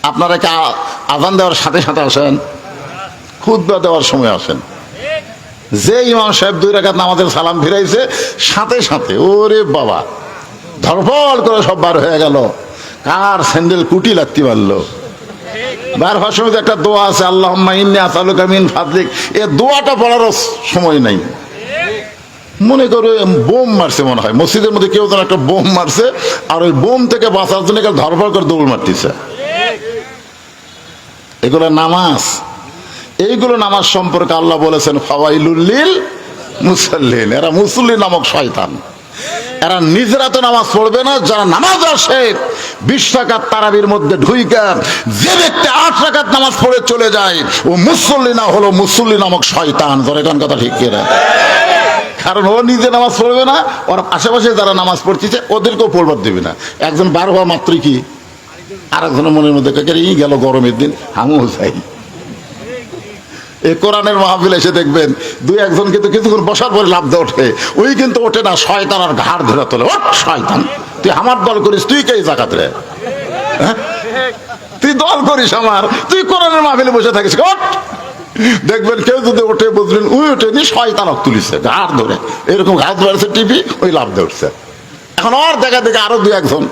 আপনারা কি আযান দেওয়ার সাথে সাথে আসেন? খুতবা দেওয়ার সময় আসেন? যে ইমাম সাহেব 2 রাকাত নামাজের সালাম ফিরাইছে সাথে সাথে ওরে বাবা ধরফল করে সব বার হয়ে গেল। কার স্যান্ডেল কুটি লাগতে পারলো। বার হওয়ার সময় একটা দোয়া আছে, আল্লাহুম্মা ইন্নী আসআলুকা মিন ফাদলিক। এই দোয়াটা পড়ারও সময় নাই। মনে করো বোম মারছে, মনে হয় মসজিদের মধ্যে কেউ যেন একটা বোম মারছে, আর ওই বোম থেকে বাঁচার জন্য ধরফল করে দৌড় মারতেছে। এগুলো নামাজ? এইগুলো নামাজ সম্পর্কে আল্লাহ বলেছেন ফাওয়াইলুল লিল মুসাল্লিন। এরা মুসল্লি নামক শয়তান। এরা নিজেরা তো নামাজ পড়বে না, যারা নামাজ আসে 20 রাকাত তারাবির মধ্যে ঢুইকা যে ব্যক্তি 8 রাকাত নামাজ পড়ে চলে যায় ও মুসল্লি না হলো মুসল্লি নামক শয়তান। ধরে কোন কথা ঠিক কিনা? কারণ ও নিজে নামাজ পড়বে না, ওর আশেপাশে যারা নামাজ পড়তেছে ওদেরকেও পড়বার দেবে না। একজন বার হওয়া মাত্রই কি আরেকজনের মনের মধ্যে ই গেল গরমের দিন আমিও যাই। এই কোরআনের মাহফিল এসে দেখবেন 2-1জন কিন্তু কিছুক্ষণ বসার পরে লাফ দিয়ে ওঠে, ওই কিন্তু ওঠে না, শয়তান আর ঘাড় ধরে তোলে। ওঠ শয়তান, তুই আমার দল করিস, তুই কে জাকাত রে? তুই দল করিস আমার, তুই কোরআনের মাহফিলে বসে থাকিস। ওঠ। দেখবেন কেউ যদি ওঠে বুঝলেন ওই ওঠেনি, শয়তান তুলিছে ঘাড় ধরে, এরকম ঘাড় ধরেছে টিপি ওই লাফ দিয়ে উঠছে। এখন ওর দেখা দেখে আরো 2-1জন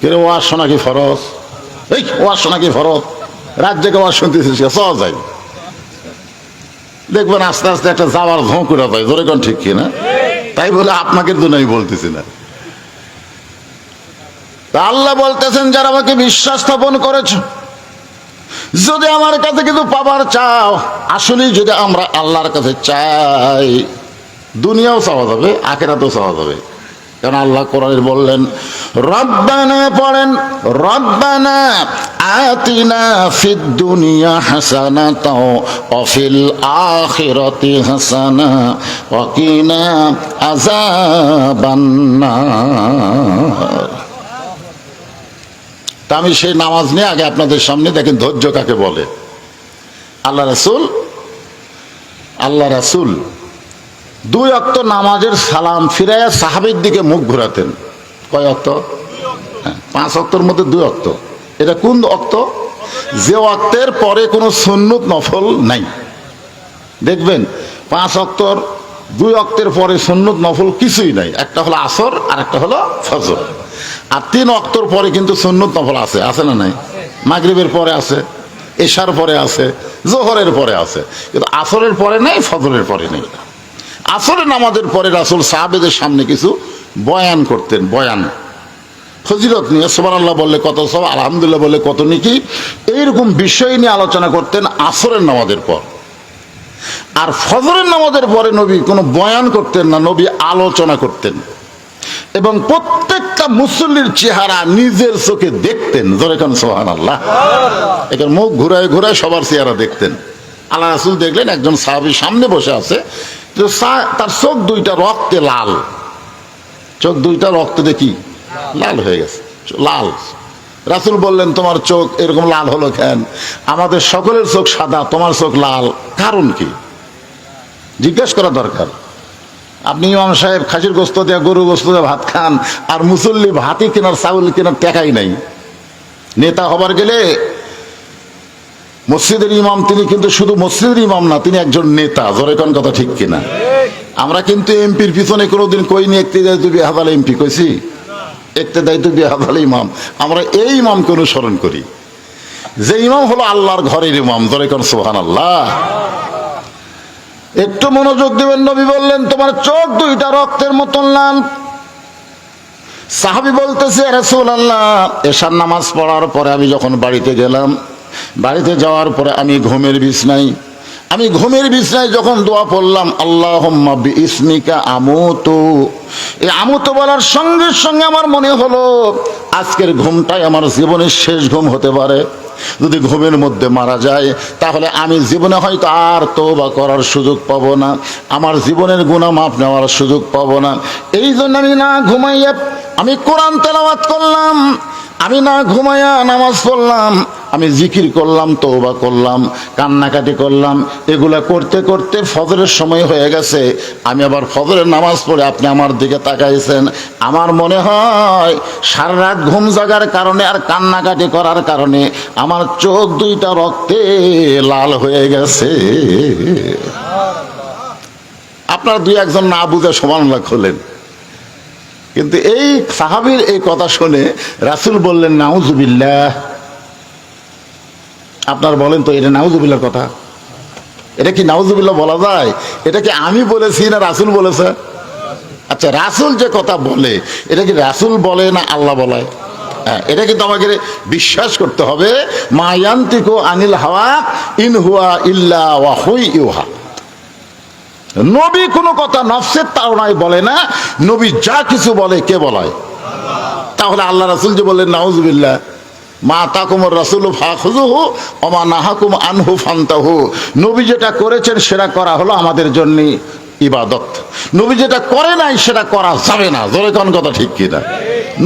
কেন ওয়াজ শোনা কি ফরজ? এই ওয়াজ শোনা কি ফরজ? রাত জেগে ওয়াজ শুনতেছিস সহজ যায়। দেখবেন আস্তে আস্তে একটা যাওয়ার ঝোঁক করে যায়। জোরে কোন ঠিক কিনা? তাই বলে আপনাকে জন্য আমি বলতেছি না। তা আল্লাহ বলতেছেন যারা আমাকে বিশ্বাস স্থাপন করেছ, যদি আমার কাছে কিছু পাবার চাও, আসলে যদি আমরা আল্লাহর কাছে চাই দুনিয়াও চাওয়া যাবে, আখিরাতেও চাওয়া যাবে। কারণ আল্লাহ কোরআনে বললেন রব্বানা, পড়েন রব্বানা আতিনা ফিদ দুনিয়া হাসানাতাও ওয়া ফিল আখিরাতি হাসানা ওয়া কিনা আযাবান্নার। তা আমি সেই নামাজ নিয়ে আগে আপনাদের সামনে দেখেন ধৈর্য কাকে বলে। আল্লাহ রাসূল 2 ওয়াক্ত নামাজের সালাম ফিরাইয়া সাহাবীর দিকে মুখ ঘোরাতেন। কয় ওয়াক্ত? 5 ওয়াক্তের মধ্যে 2 ওয়াক্ত। এটা কোন ওয়াক্ত? যে ওয়াক্তের পরে কোনো সুন্নত নফল নাই। দেখবেন 5 ওয়াক্তর 2 ওয়াক্তের পরে সুন্নত নফল কিছুই নাই। একটা হলো আসর আর একটা হলো ফজর। আর 3 ওয়াক্তর পরে কিন্তু সুন্নত নফল আছে, আছে না নাই? মাগরিবের পরে আছে, এশার পরে আছে, জোহরের পরে আছে, কিন্তু আসরের পরে নাই, ফজরের পরে নেই। আসরের নামাজের পরে রাসূল সাহাবেদের সামনে কিছু বয়ান করতেন। বয়ান ফজিলত নিয়ে সুবহানাল্লাহ বললে কত সব, আলহামদুলিল্লাহ বললে কত নেকি, এইরকম বিষয় নিয়ে আলোচনা করতেন আসরের নামাজের পর। আর ফজরের নামাজের পরে নবী কোনো বয়ান করতেন না, নবী আলোচনা করতেন। এবং প্রত্যেকটা মুসল্লির চেহারা নিজের চোখে দেখতেন। জোরে কান সুবহানাল্লাহ। এখানে মুখ ঘুরায় ঘুরায় সবার চেহারা দেখতেন। আল্লাহ রাসূল দেখলেন একজন সাহাবী সামনে বসে আছে, তার চোখ 2টা রক্তে লাল। চোখ 2টা রক্ত দেখি লাল হয়ে গেছে, লাল। রাসূল বললেন তোমার চোখ এরকম লাল হলো কেন? আমাদের সকলের চোখ সাদা, তোমার চোখ লাল, কারণ কি? জিজ্ঞেস করা দরকার। আপনি ইমাম সাহেব খাসির গোস্ত দিয়ে গরু গোস্ত দিয়ে ভাত খান, আর মুসল্লি ভাতই কেনার চাউল কেনার টাকাই নাই। নেতা হবার গেলে মসজিদের ইমাম তিনি কিন্তু শুধু মসজিদের ইমাম না, তিনি একজন নেতা। জোরে কোন কথা ঠিক কিনা? আমরা কিন্তু এমপির পিছনে কোনোদিন কইনি ইক্তেদাই তু বিহাদাল এমপি, কইছি ইক্তেদাই তু বিহাদাল ইমাম। আমরা এই ইমামকে অনুসরণ করি, যে ইমাম হলো আল্লাহর ঘরের ইমাম। জোরে কোন সুবহানাল্লাহ। একটু মনোযোগ দিবেন। নবী বললেন তোমার চোখ 2টা রক্তের মতন লাল। সাহাবী বলতেছে রাসূলুল্লাহ এশার নামাজ পড়ার পরে আমি যখন বাড়িতে গেলাম, বাড়িতে যাওয়ার পরে আমি ঘুমের বিছনায় যখন দোয়া পড়লাম আল্লাহুম্মা বিইসমিকা আমুতু, এই আমুতু বলার সঙ্গে সঙ্গে আমার মনে হলো আজকের ঘুমটাই আমার জীবনের শেষ ঘুম হতে পারে। যদি ঘুমের মধ্যে মারা যায় তাহলে আমি জীবনে হয়তো আর তওবা করার সুযোগ পাবো না, আমার জীবনের গুনাহ মাফ নেওয়ার সুযোগ পাবো না। এই জন্য আমি না ঘুমাইয়া আমি কোরআন তেলাওয়াত করলাম, আমি না ঘুমাইয়া নামাজ পড়লাম। আমি জিকির করলাম, তওবা করলাম, কান্নাকাটি করলাম, এগুলা করতে করতে ফজরের সময় হয়ে গেছে। আমি আবার ফজরের নামাজ পড়ে আপনি আমার দিকে তাকাইছেন। আমার মনে হয় সারা রাত ঘুম জাগার কারণে আর কান্নাকাটি করার কারণে আমার চোখ দুইটা রক্তে লাল হয়ে গেছে। আপনারা দুই একজন না বুঝে সুবহানাল্লাহ করলেন, কিন্তু এই সাহাবীর এই কথা শুনে রাসূল বললেন নাউজুবিল্লাহ। আপনার বলেন তো এটা নাউজুবিল্লাহর কথা? এটা কি নাউজুবিল্লাহ বলা যায়? এটা কি আমি বলেছি না রাসূল বলেছে? আচ্ছা, রাসূল যে কথা বলে এটা কি রাসূল বলে না আল্লাহ বলে? হ্যাঁ, এটা কিন্তু আমাকে বিশ্বাস করতে হবে। মা ইয়ান্তিকু আনিল হাওয়া ইন হুয়া ইল্লা ওয়াহয়ু ইউহা। নবী কোনো কথা নফসের তাড়নায় বলে না, নবী যা কিছু বলে কে বলায়? তাহলে আল্লাহ রাসূল যে বললেন নাউজুবিল্লাহ, মা আতাকুমুর রাসূলু ফাখুযুহু ওয়া মা নাহাকুম আনহু ফান্তাহু। নবী যেটা করেছেন সেটা করা হলো আমাদের জন্য ইবাদত, নবী যেটা করে নাই সেটা করা যাবে না। জোরে কোন কথা ঠিক কিনা?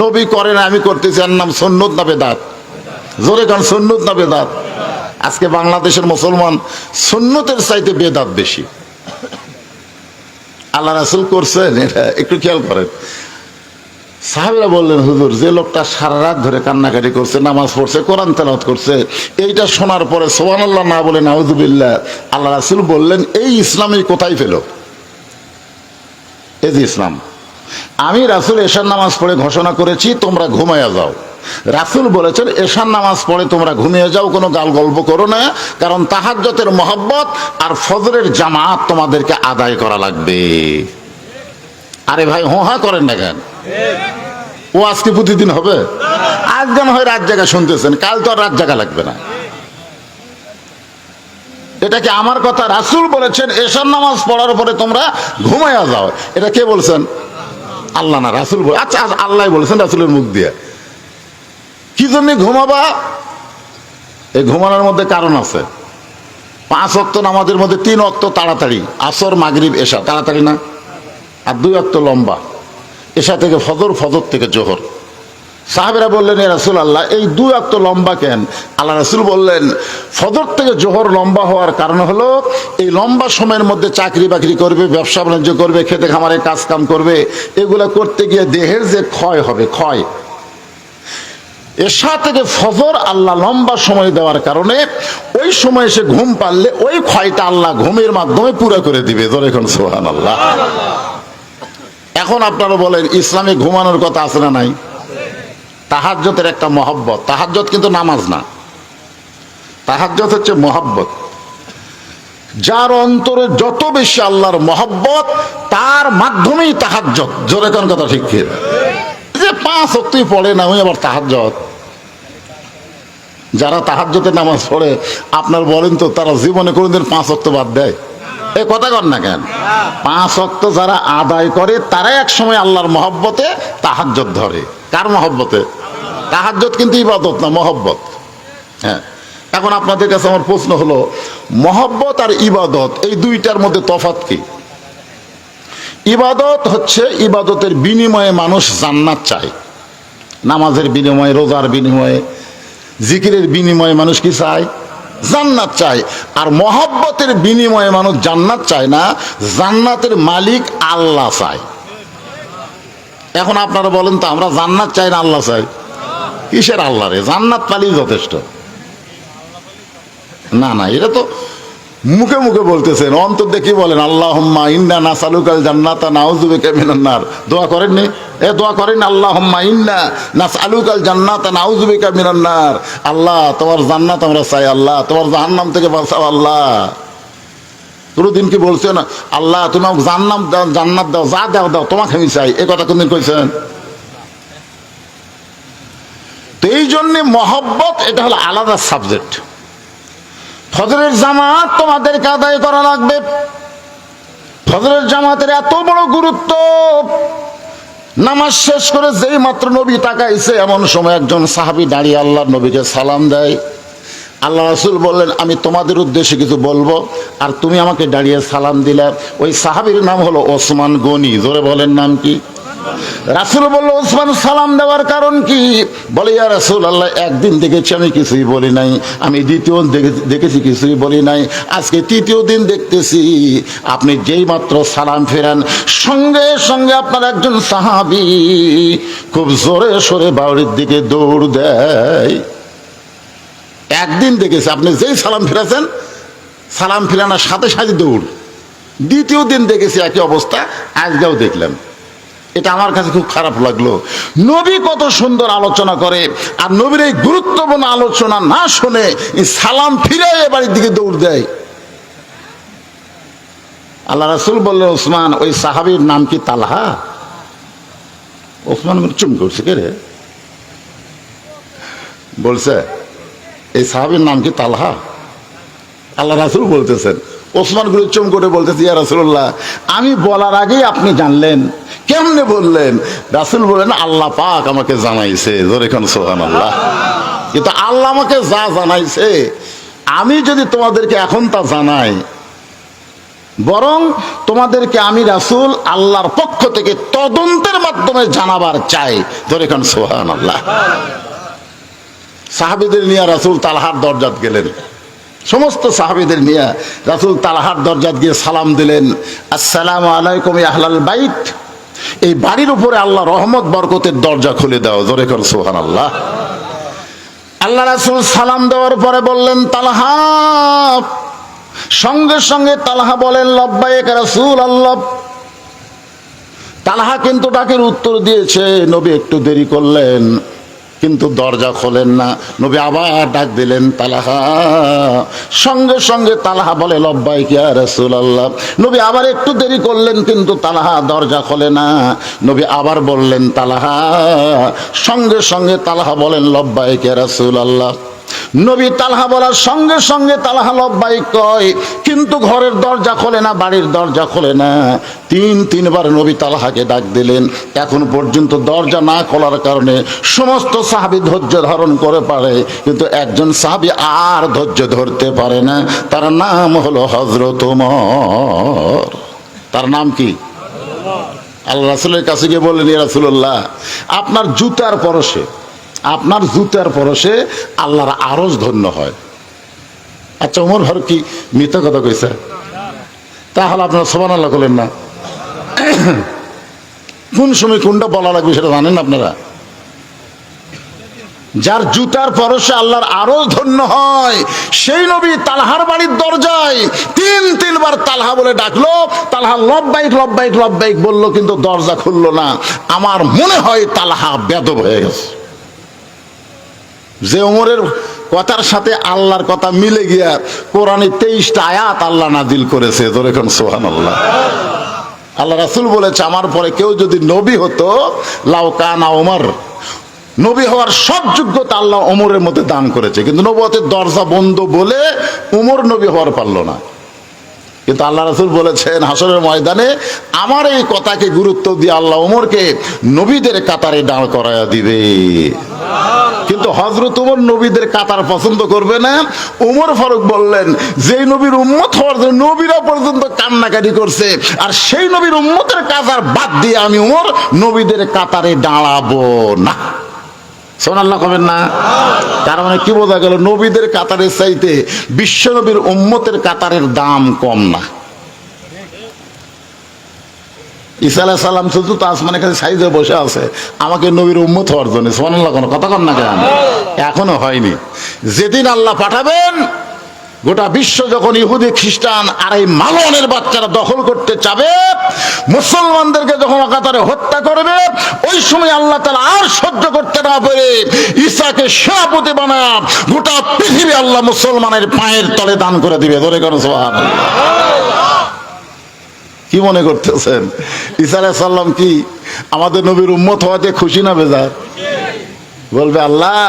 নবী করে না আমি করতেছি, এর নাম সুন্নত না বেদাত? জোরে কোন সুন্নত না বেদাত? আজকে বাংলাদেশের মুসলমান সুন্নতের চাইতে বেদাত বেশি। আল্লাহ রাসূল করছেন, এটা একটু খেয়াল করেন। সাহাবীরা বললেন হুজুর, যে লোকটা সারা রাত ধরে কান্নাকাটি করছে, নামাজ পড়ছে, কোরআন তেলাওয়াত করছে, এইটা শোনার পরে সুবহানাল্লাহ না বলে নাউজুবিল্লাহ, আল্লাহ রাসূল বললেন এই ইসলামই কোথায় পেল? এই যে ইসলাম, আমি রাসূল এশার নামাজ পড়ে ঘোষণা করেছি তোমরা ঘুমাইয়া যাও। রাসূল বলেছেন এশার নামাজ পড়ে তোমরা ঘুমিয়ে যাও, কোনো গাল গল্প করো না, কারণ তাহাজ্জুদের মহব্বত আর ফজরের জামাত তোমাদেরকে আদায় করা লাগবে। আরে ভাই হোহা করেন না কেন? ও আজকে প্রতিদিন হবে? আজকে হয় রাত জায়গা শুনতেছেন, কাল তো আর রাত জায়গা লাগবে না। এটা কি আমার কথা? রাসূল বলেছেন এশার নামাজ পড়ার পরে তোমরা ঘুমাইয়া যাও। এটা কে বলছেন? আল্লাহ না রাসূল বলে? আচ্ছা, আল্লাহ বলেছেন রাসূলের মুখ দিয়ে। কি জন্য ঘুমাবা? এই ঘুমানোর মধ্যে কারণ আছে। 5 ওয়াক্ত নামাজের মধ্যে 3 ওয়াক্ত তাড়াতাড়ি, আসর মাগরিব এশা তাড়াতাড়ি না, আর 2 ওয়াক্ত লম্বা, এশা থেকে ফজর, ফজর থেকে জোহর। সাহাবীরা বললেন ইয়া রাসূলুল্লাহ এই 2 ওয়াক্ত লম্বা কেন? আল্লাহ রাসূল বললেন ফজর থেকে জোহর লম্বা হওয়ার কারণ হলো এই লম্বা সময়ের মধ্যে চাকরি বাকরি করবে, ব্যবসা বাণিজ্য করবে, খেতে খামারে কাজ কাম করবে, এগুলা করতে গিয়ে দেহের যে ক্ষয় হবে, ক্ষয়। এশা থেকে ফজর আল্লাহ লম্বা সময় দেওয়ার কারণে ওই সময় সে ঘুম পারলে ওই ক্ষয়টা আল্লাহ ঘুমের মাধ্যমে পুরো করে দিবে। জোরে কোন সুবহানাল্লাহ। এখন আপনারা বলেন ইসলামে ঘুমানোর কথা আছে না নাই? তাহাজ্জুদের একটা মহব্বত। তাহাজ্জুদ কিন্তু নামাজ না, তাহাজ্জুদ হচ্ছে মহব্বত। যার অন্তরে যত বেশি আল্লাহর মহব্বত তার মাধ্যমেই তাহাজ্জুদ। জোরে কোন কথা ঠিক কি? যে 5 ওয়াক্তই পড়ে না ওই আবার তাহাজ্জুদ। যারা তাহাজ্জুদের নামাজ পড়ে আপনার বলেন তো তারা জীবনে কোনোদিন 5 ওয়াক্ত বাদ দেয়? এ কথা কর না কেন? 5 ওয়াক্ত যারা আদায় করে তারা এক সময় আল্লাহর মহব্বতে তাহাজ্জুদ ধরে। কার মহব্বতে? তাহাজ্জুদ কিন্তু ইবাদত না, মহব্বত। হ্যাঁ, এখন আপনাদের কাছে আমার প্রশ্ন হলো মহব্বত আর ইবাদত এই দুইটার মধ্যে তফাৎ কি? ইবাদত হচ্ছে ইবাদতের বিনিময়ে মানুষ জান্নাত চায়। নামাজের বিনিময়ে, রোজার বিনিময়ে, জিকিরের বিনিময়ে মানুষ কি চায়? জান্নাত চায়। আর মহব্বতের বিনিময়ে মানুষ জান্নাত চায় না, জান্নাতের মালিক আল্লাহ চায়। এখন আপনারা বলেন তো আমরা জান্নাত চাই না আল্লাহ চাই? কিসের আল্লাহ রে? জান্নাত পালি যথেষ্ট। না না, এটা তো মুখে মুখে বলতেছেন, অন্তর দেখি বলেন আল্লাহুম্মা ইন্না নাসআলুকাল জান্নাতা নাউযু বিকা মিনান নার। দোয়া করেননি? দোয়া করেন আল্লাহুম্মা ইন্না নাসআলুকাল জান্নাতা নাউযু বিকা মিনান নার। আল্লাহ তোমার জান্নাত আমরা চাই, আল্লাহ তোমার জাহান্নাম থেকে বাঁচাও আল্লাহ। কোনদিন কি বলছেন আল্লাহ তুমি জান্নাত দাও, যা দাও দাও তোমাকে আমি চাই? এ কথা কোনদিন কইছেন? তো এই জন্যে মহব্বত এটা হলো আলাদা সাবজেক্ট। ফজরের জামাত তোমাদেরকে আদায় করা লাগবে। ফজরের জামাতের এত বড় গুরুত্ব, নামাজ শেষ করে যেই মাত্র নবী তাকাইছে এমন সময় একজন সাহাবী দাঁড়িয়ে আল্লাহর নবীকে সালাম দেয়। আল্লাহ রাসূল বললেন আমি তোমাদের উদ্দেশ্যে কিছু বলবো, আর তুমি আমাকে দাঁড়িয়ে সালাম দিলে। ওই সাহাবীর নাম হলো ওসমান গনি। জোরে বলেন নাম কি? রাসূল বলল, ওসমান সালাম দেওয়ার কারণ কি? বলে, ইয়া রাসূলুল্লাহ, একদিন দেখেছি আমি কিছুই বলি নাই, আমি দ্বিতীয় দেখেছি কিছুই বলি নাই, আজকে তৃতীয় দিন দেখতেছি আপনি যেই মাত্র সালাম ফেরান সঙ্গে সঙ্গে আপনার একজন সাহাবী খুব জোরে সোরে বাড়ির দিকে দৌড় দেয়। একদিন দেখেছি আপনি যেই সালাম ফেরাছেন, সালাম ফেরানোর সাথে সাথে দৌড়। দ্বিতীয় দিন দেখেছি একই অবস্থা, আজকেও দেখলাম। এটা আমার কাছে খুব খারাপ লাগলো। নবী কত সুন্দর আলোচনা করে, আর নবীর এই গুরুত্বপূর্ণ আলোচনা না শুনে সালাম ফিরে বাড়ির দিকে দৌড় দেয়। আল্লাহ রাসূল বললেন, ওসমান, ওই সাহাবীর নাম কি তালহা? ওসমান চুম করছে, কে রে? বলছে, এই সাহাবীর নাম কি তালহা? আল্লাহ রাসূল বলতেছেন, ওসমান গুলো চুম করে বলতেছে, ইয়া রাসূলুল্লাহ, আমি বলার আগেই আপনি জানলেন, কেমনে বললেন? রাসূল বলেন, আল্লাহ পাক আমাকে জানাইছে। জোরে কোন সুবহানাল্লাহ। কিন্তু আল্লাহ আমাকে যা জানাইছে, আমি যদি তোমাদেরকে এখন তা জানাই, বরং তোমাদেরকে আমি রাসূল আল্লাহর পক্ষ থেকে তদন্তের মাধ্যমে জানাবার চাই। জোরে কোন সুবহানাল্লাহ। সাহাবীদের নিয়ে রাসূল তালহার দরজাত গেলেন। সমস্ত সাহাবীদের নিয়ে রাসূল তালহার দরজাত গিয়ে সালাম দিলেন, আসসালামু আলাইকুম ইয়া আহলাল বাইত। এই বাড়ির উপরে আল্লাহ রহমত বরকতের দরজা খুলে দাও। জোরে কর সুবহানাল্লাহ। আল্লাহ রাসূল সালাম দেওয়ার পরে বললেন, তালহা। সঙ্গে সঙ্গে তালহা বলেন, লব্বাইক রাসূলুল্লাহ। তালহা কিন্তু ডাকের উত্তর দিয়েছে। নবী একটু দেরি করলেন, কিন্তু দরজা খোলেন না। নবী আবার ডাক দিলেন, তালহা। সঙ্গে সঙ্গে তালহা বলে, লব্বাইক ইয়া রাসূলুল্লাহ। নবী আবার একটু দেরি করলেন, কিন্তু তালহা দরজা খোলে না। নবী আবার বললেন, তালহা। সঙ্গে সঙ্গে তালহা বলেন, লব্বাইক ইয়া রাসূলুল্লাহ। নবী তালহা বলার সঙ্গে সঙ্গে তালহা লব্বাইক কয়, কিন্তু ঘরের দরজা খোলে না, বাড়ির দরজা খোলে না। তিনবার নবী তালহাকে ডাক দিলেন। এখন পর্যন্ত দরজা না খোলার কারণে সমস্ত সাহাবী ধৈর্য ধারণ করে পারে, কিন্তু একজন সাহাবী আর ধৈর্য ধরতে পারে না। তার নাম হলো হযরত ওমর। তার নাম কি? আল্লাহ রাসূলের কাছে গিয়ে বললেন, ইয়া রাসূলুল্লাহ, আপনার জুতার পরশে আল্লাহর আরশ ধন্য হয়। আচ্ছা, ওমর ফারুক কি মিথ্যা কথা কইছে? তাহলে আপনারা সুবহানাল্লাহ বলেন না? কোন সময় কোনটা বলা লাগবে সেটা জানেন আপনারা? যার জুতার পরশে আল্লাহর আরশ ধন্য হয়, সেই নবী তালহার বাড়ির দরজায় তিনবার তালহা বলে ডাকলো। তালহা লব্বাইক লব্বাইক লব্বাইক বললো, কিন্তু দরজা খুললো না। আমার মনে হয় তালহা বেদব হয়ে গেছে। যে ওমরের কথার সাথে আল্লাহর কথা মিলে গিয়া কোরআনে 23টা আয়াত আল্লাহ নাজিল করেছে। জোরে কোন সুবহানাল্লাহ। আল্লাহ রাসূল বলেছে, আমার পরে কেউ যদি নবী হতো, লাউ কানা ওমর, নবী হওয়ার সব যোগ্যতা আল্লাহ ওমরের মধ্যে দান করেছে, কিন্তু নবুয়তের দরজা বন্ধ বলে ওমর নবী হওয়ার পারল না। কিন্তু আল্লাহ রাসূল বলেছেন, হাসরের ময়দানে আমার এই কথাকে গুরুত্ব দিয়ে আল্লাহ ওমরকে নবীদের কাতারে দাঁড় করায়া দিবে। কিন্তু হযরত ওমর নবীদের কাতার পছন্দ করবে না। ওমর ফারুক বললেন, যেই নবীর উম্মত হওয়ার জন্য নবীরা পর্যন্ত কান্নাকাটি করছে, আর সেই নবীর উম্মতের কাতার বাদ দিয়ে আমি ওমর নবীদের কাতারে দাঁড়াবো না। সুবহানাল্লাহ কবেন না? তার মানে কি বোঝা গেল? নবীদের কাতারের চাইতে বিশ্ব নবীর উম্মতের কাতারের দাম কম না। ঈসা আলাইহিস সালাম শুধু তো আসমানের কাছে সাইজে বসে আছে আমাকে নবীর উম্মত হওয়ার জন্য। সুবহানাল্লাহ, কোনো কথা কন না কেন? এখনো হয়নি। যেদিন আল্লাহ পাঠাবেন, গোটা বিশ্ব যখন ইহুদি খ্রিস্টান আর এই মালনের বাচ্চারা দখল করতে চাবে, মুসলমানদেরকে যখন অকাতরে হত্যা করবে, ওই সময় আল্লাহ তাআলা আর সহ্য করতে না পেরে ঈসাকে সভাপতি বানায় গোটা পৃথিবী আল্লাহ মুসলমানের পায়ের তলে দান করে দিবে। ধরে করো সুবহানাল্লাহ। কি মনে করতেছেন? ঈসা আলাইহিস সালাম কি আমাদের নবীর উম্মত হওয়াতে খুশি না বেজার? বলবে, আল্লাহ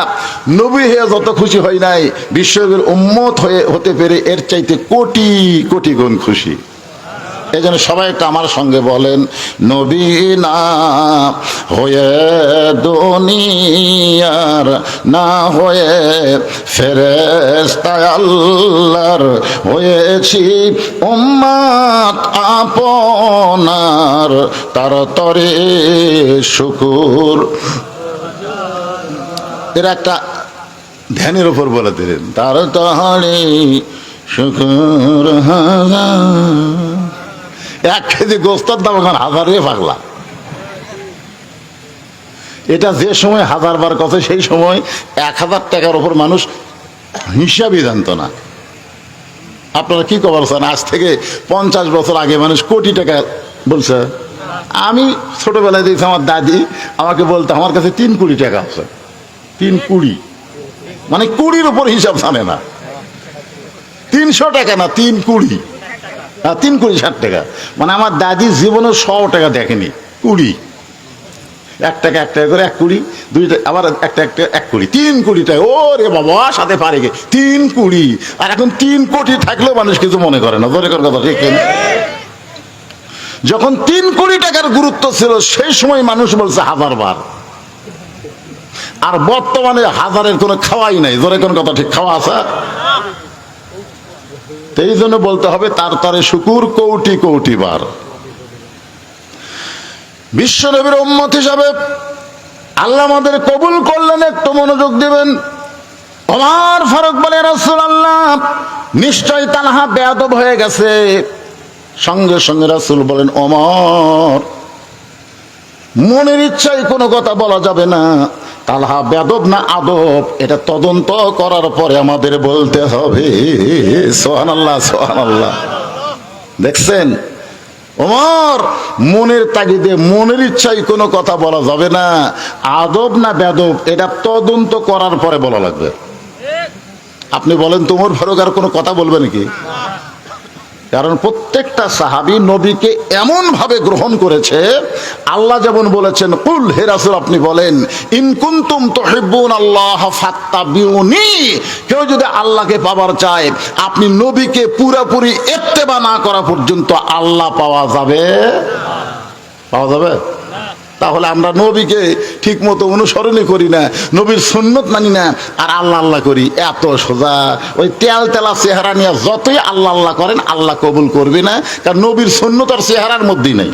নবী হয়ে যত খুশি হয় নাই, বিশ্বের উম্মত হতে পেরে এর চাইতে কোটি কোটি গুণ খুশি। এই জন্য সবাই একটা আমার সঙ্গে বলেন, নবী না হয়ে দুনিয়ার, না হয়ে ফেরেশতা আল্লাহর, হয়েছি উম্মত আপনার, তার তরে শুকুর। এরা একটা ধ্যানের উপর বলে দিলেন, তার তরে শুকুর হাজার। 1 কেজি গোস্তের দাম এখন 1000 পাগলা। এটা যে সময় 1000 বার কথা, সেই সময় 1000 টাকার উপর মানুষ হিসাবই জানত না। আপনারা কি খবর চান? আজ থেকে 50 বছর আগে মানুষ কোটি টাকা বলছে। আমি ছোটবেলায় দেখছি আমার দাদি আমাকে বলতো আমার কাছে 3 কোটি টাকা আছে। 3 কোটি মানে 20-র উপর হিসাব জানে না। 300 টাকা না, 3 কোটি। 3 কোটি 60 টাকা মানে আমার দাদি জীবনে 100 টাকা দেখেনি। 20 1 টাকা 1 টাকা করে 1 কোটি, 2 টাকা আবার 1 টাকা 1 কোটি, 3 কোটি টাকা। ও রে বাবা, সাথে পারে গে 3 কোটি। আর এখন 3 কোটি থাকলেও মানুষ কিছু মনে করে না। ধরে কথা ঠিক না? যখন 3 কোটি টাকার গুরুত্ব ছিল সেই সময় মানুষ বলছে 1000 বার। আর বর্তমানে 1000-এর কোনো খাওয়াই নাই। ধরে কোন কথা ঠিক? খাওয়া আছে? এই জন্য বলতে হবে তার তরে শুকুর কোটি কোটি বার। বিশ্ব নবীর উম্মত হিসাবে আল্লাহ আমাদের কবুল করলেন। একটু মনোযোগ দিবেন। ওমর ফারুক বলে, রাসূলুল্লাহ নিশ্চয় তালহা বেয়াদব হয়ে গেছে। সঙ্গে সঙ্গে রাসূল বলেন, ওমর মনের ইচ্ছায় কোনো কথা বলা যাবে না। তালহা বেয়াদব না আদব এটা তদন্ত করার পরে আমাদের বলতে হবে। সুবহানাল্লাহ, সুবহানাল্লাহ। দেখছেন ওমর মনের তাগিদে, মনের ইচ্ছায় কোনো কথা বলা যাবে না। আদব না বেয়াদব এটা তদন্ত করার পরে বলা লাগবে। আপনি বলেন তো ওমর ফারুক আর কোনো কথা বলবে নাকি? কারণ প্রত্যেকটা সাহাবী নবীকে এমন ভাবে গ্রহণ করেছে। আল্লাহ যেমন বলেছেন, কুল হে রাসূল আপনি বলেন, ইন কুনতুম তুহিব্বুনাল্লাহ ফাত্তাবিউনি, কেউ যদি আল্লাহকে পাওয়ার চায় আপনি নবীকে পুরোপুরি ইত্তেবা না করা পর্যন্ত আল্লাহ পাওয়া যাবে? পাওয়া যাবে? তাহলে আমরা নবীকে ঠিক মতো অনুসরণই করি না, নবীর সুন্নত মানি না, আর আল্লাহ আল্লাহ করি। এত সোজা। ওই তেল তেলা চেহারা নিয়ে যতই আল্লাহ আল্লাহ করেন আল্লাহ কবুল করবে না, কারণ নবীর সুন্নত আর চেহারার মধ্যেই নাই।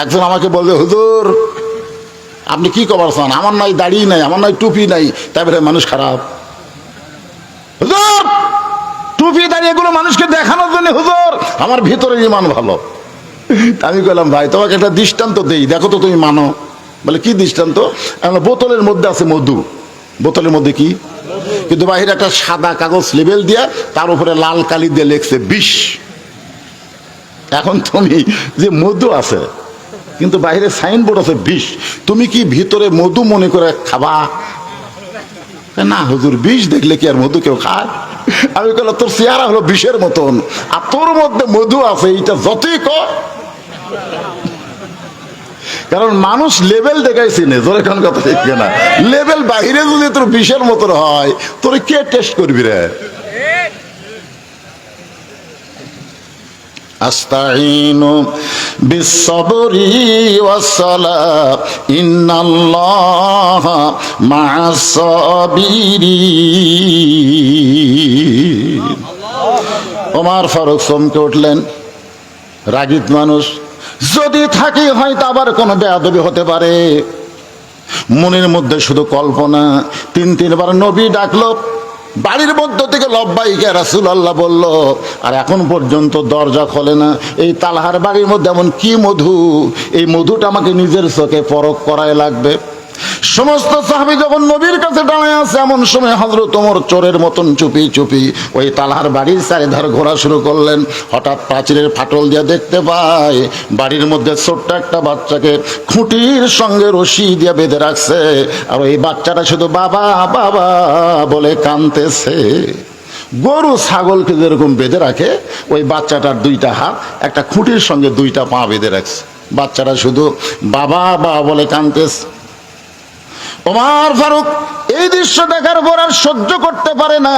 একজন আমাকে বলবে, হুজুর আপনি কি কবার চান? আমার নাই দাড়ি নাই, আমার নাই টুপি নাই, তারপরে মানুষ খারাপ। হুজুর টুপি দাড়ি এগুলো মানুষকে দেখানোর জন্য, হুজুর আমার ভিতরে ইমান ভালো। আমি বললাম, ভাই তোমাকে একটা দৃষ্টান্ত দেই, দেখো তো তুমি মানো। বলে কি দৃষ্টান্ত? বোতলের মধ্যে আছে মধু। বোতলের মধ্যে কি? কিন্তু বাহিরে একটা সাদা কাগজ লেবেল দিয়া তার উপরে লাল কালি দিয়ে লেখছে বিষ। এখন তুমি যে মধু আছে কিন্তু বাহিরে সাইনবোর্ড আছে বিষ, তুমি কি ভিতরে মধু মনে করে খাবা? না হুজুর, বিষ দেখলে কি আর মধু কেউ খায়? আমি বললাম, তোর চেহারা হলো বিষের মতন, আর তোর মধ্যে মধু আছে, এইটা যতই কর। কারণ মানুষ লেভেল দেখাই চিনে। জোরে কোন কথা ঠিক না? লেভেল বাহিরে যদি তোর বিষের মতন হয়, তোর কে টেস্ট করবি রে? আস্তাইনু বিসসবরি ওয়াসসালাহ ইন্নাল্লাহা মা'আস সাবিরিন। ওমর ফারুক চমকে উঠলেন। রাগীব মানুষ যদি থাকি হয়তো আবার কোনো বেয়াদবি হতে পারে। মনের মধ্যে শুধু কল্পনা। 3 বার নবী ডাকলো, বাড়ির মধ্য থেকে লব্বাইক ইয়া রাসূলুল্লাহ বলল, আর এখন পর্যন্ত দরজা খোলে না। এই তালহার বাড়ির মধ্যে এমন কি মধু, এই মধুটা আমাকে নিজের চোখে পরখ করাই লাগবে। সমস্ত সাহাবী যখন নবীর কাছে দাঁড়ায় আছে, এমন সময় হযরত ওমর চোরের মতন চুপি চুপি ওই তালহার বাড়ির চারিধার ঘোরা শুরু করলেন। হঠাৎ প্রাচীরের ফাটল দিয়ে দেখতে পায় বাড়ির মধ্যে ছোট্ট একটা বাচ্চাকে খুঁটির সঙ্গে রশি দিয়ে বেঁধে রাখছে, আর ওই বাচ্চাটা শুধু বাবা বাবা বলে কাঁদতেছে। গরু ছাগলকে যেরকম বেঁধে রাখে, ওই বাচ্চাটার 2টা হাত একটা খুঁটির সঙ্গে 2টা পা বেঁধে রাখছে। বাচ্চাটা শুধু বাবা বাবা বলে কাঁদতেছে। ওমর ফারুক এই দৃশ্য দেখার পর আর সহ্য করতে পারে না।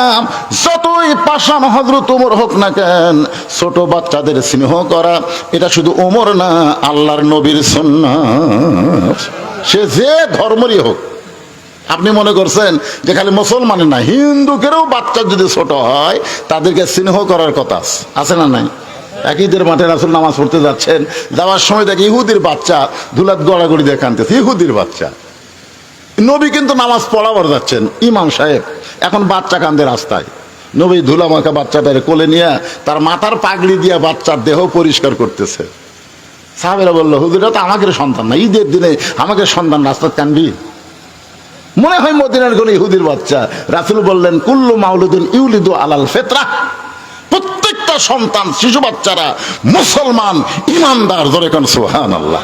যতই পাষাণ হযরত ওমর হোক না কেন, ছোট বাচ্চাদের স্নেহ করা এটা শুধু ওমর না, আল্লাহর নবীর সুন্নাত। সে যে ধর্মেরই হোক। আপনি মনে করছেন যে খালি মুসলমানের না, হিন্দুকেরও বাচ্চা যদি ছোট হয় তাদেরকে স্নেহ করার কথা আছে না নাই? একইদের মাঠে রাসূল নামাজ পড়তে যাচ্ছেন, যাওয়ার সময় দেখে ইহুদির বাচ্চা ধুলাত গড়াগড়ি দিয়ে কাঁদতেছে, ইহুদির বাচ্চা। নবী কিন্তু নামাজ পড়াবার যাচ্ছেন, ইমাম সাহেব, এখন বাচ্চা কান্দে রাস্তায়। নবী ধুলা মাখা বাচ্চাটারে কোলে নিয়ে তার মাথার পাগড়ি দিয়ে বাচ্চার দেহ পরিষ্কার করতেছে। সাহাবেরা বললো, হুজুর তো আমাকে সন্তান না, ঈদের দিনে আমাকে সন্তান রাস্তায় কানবি? মনে হয় মদিনার কোন ইহুদির বাচ্চা। রাসূল বললেন, কুল্লু মাউলুদিন ইউলিদু আলাল ফিতরাহ, প্রত্যেকটা সন্তান শিশু বাচ্চারা মুসলমান ইমানদার, জোরে কোন সুবহানাল্লাহ।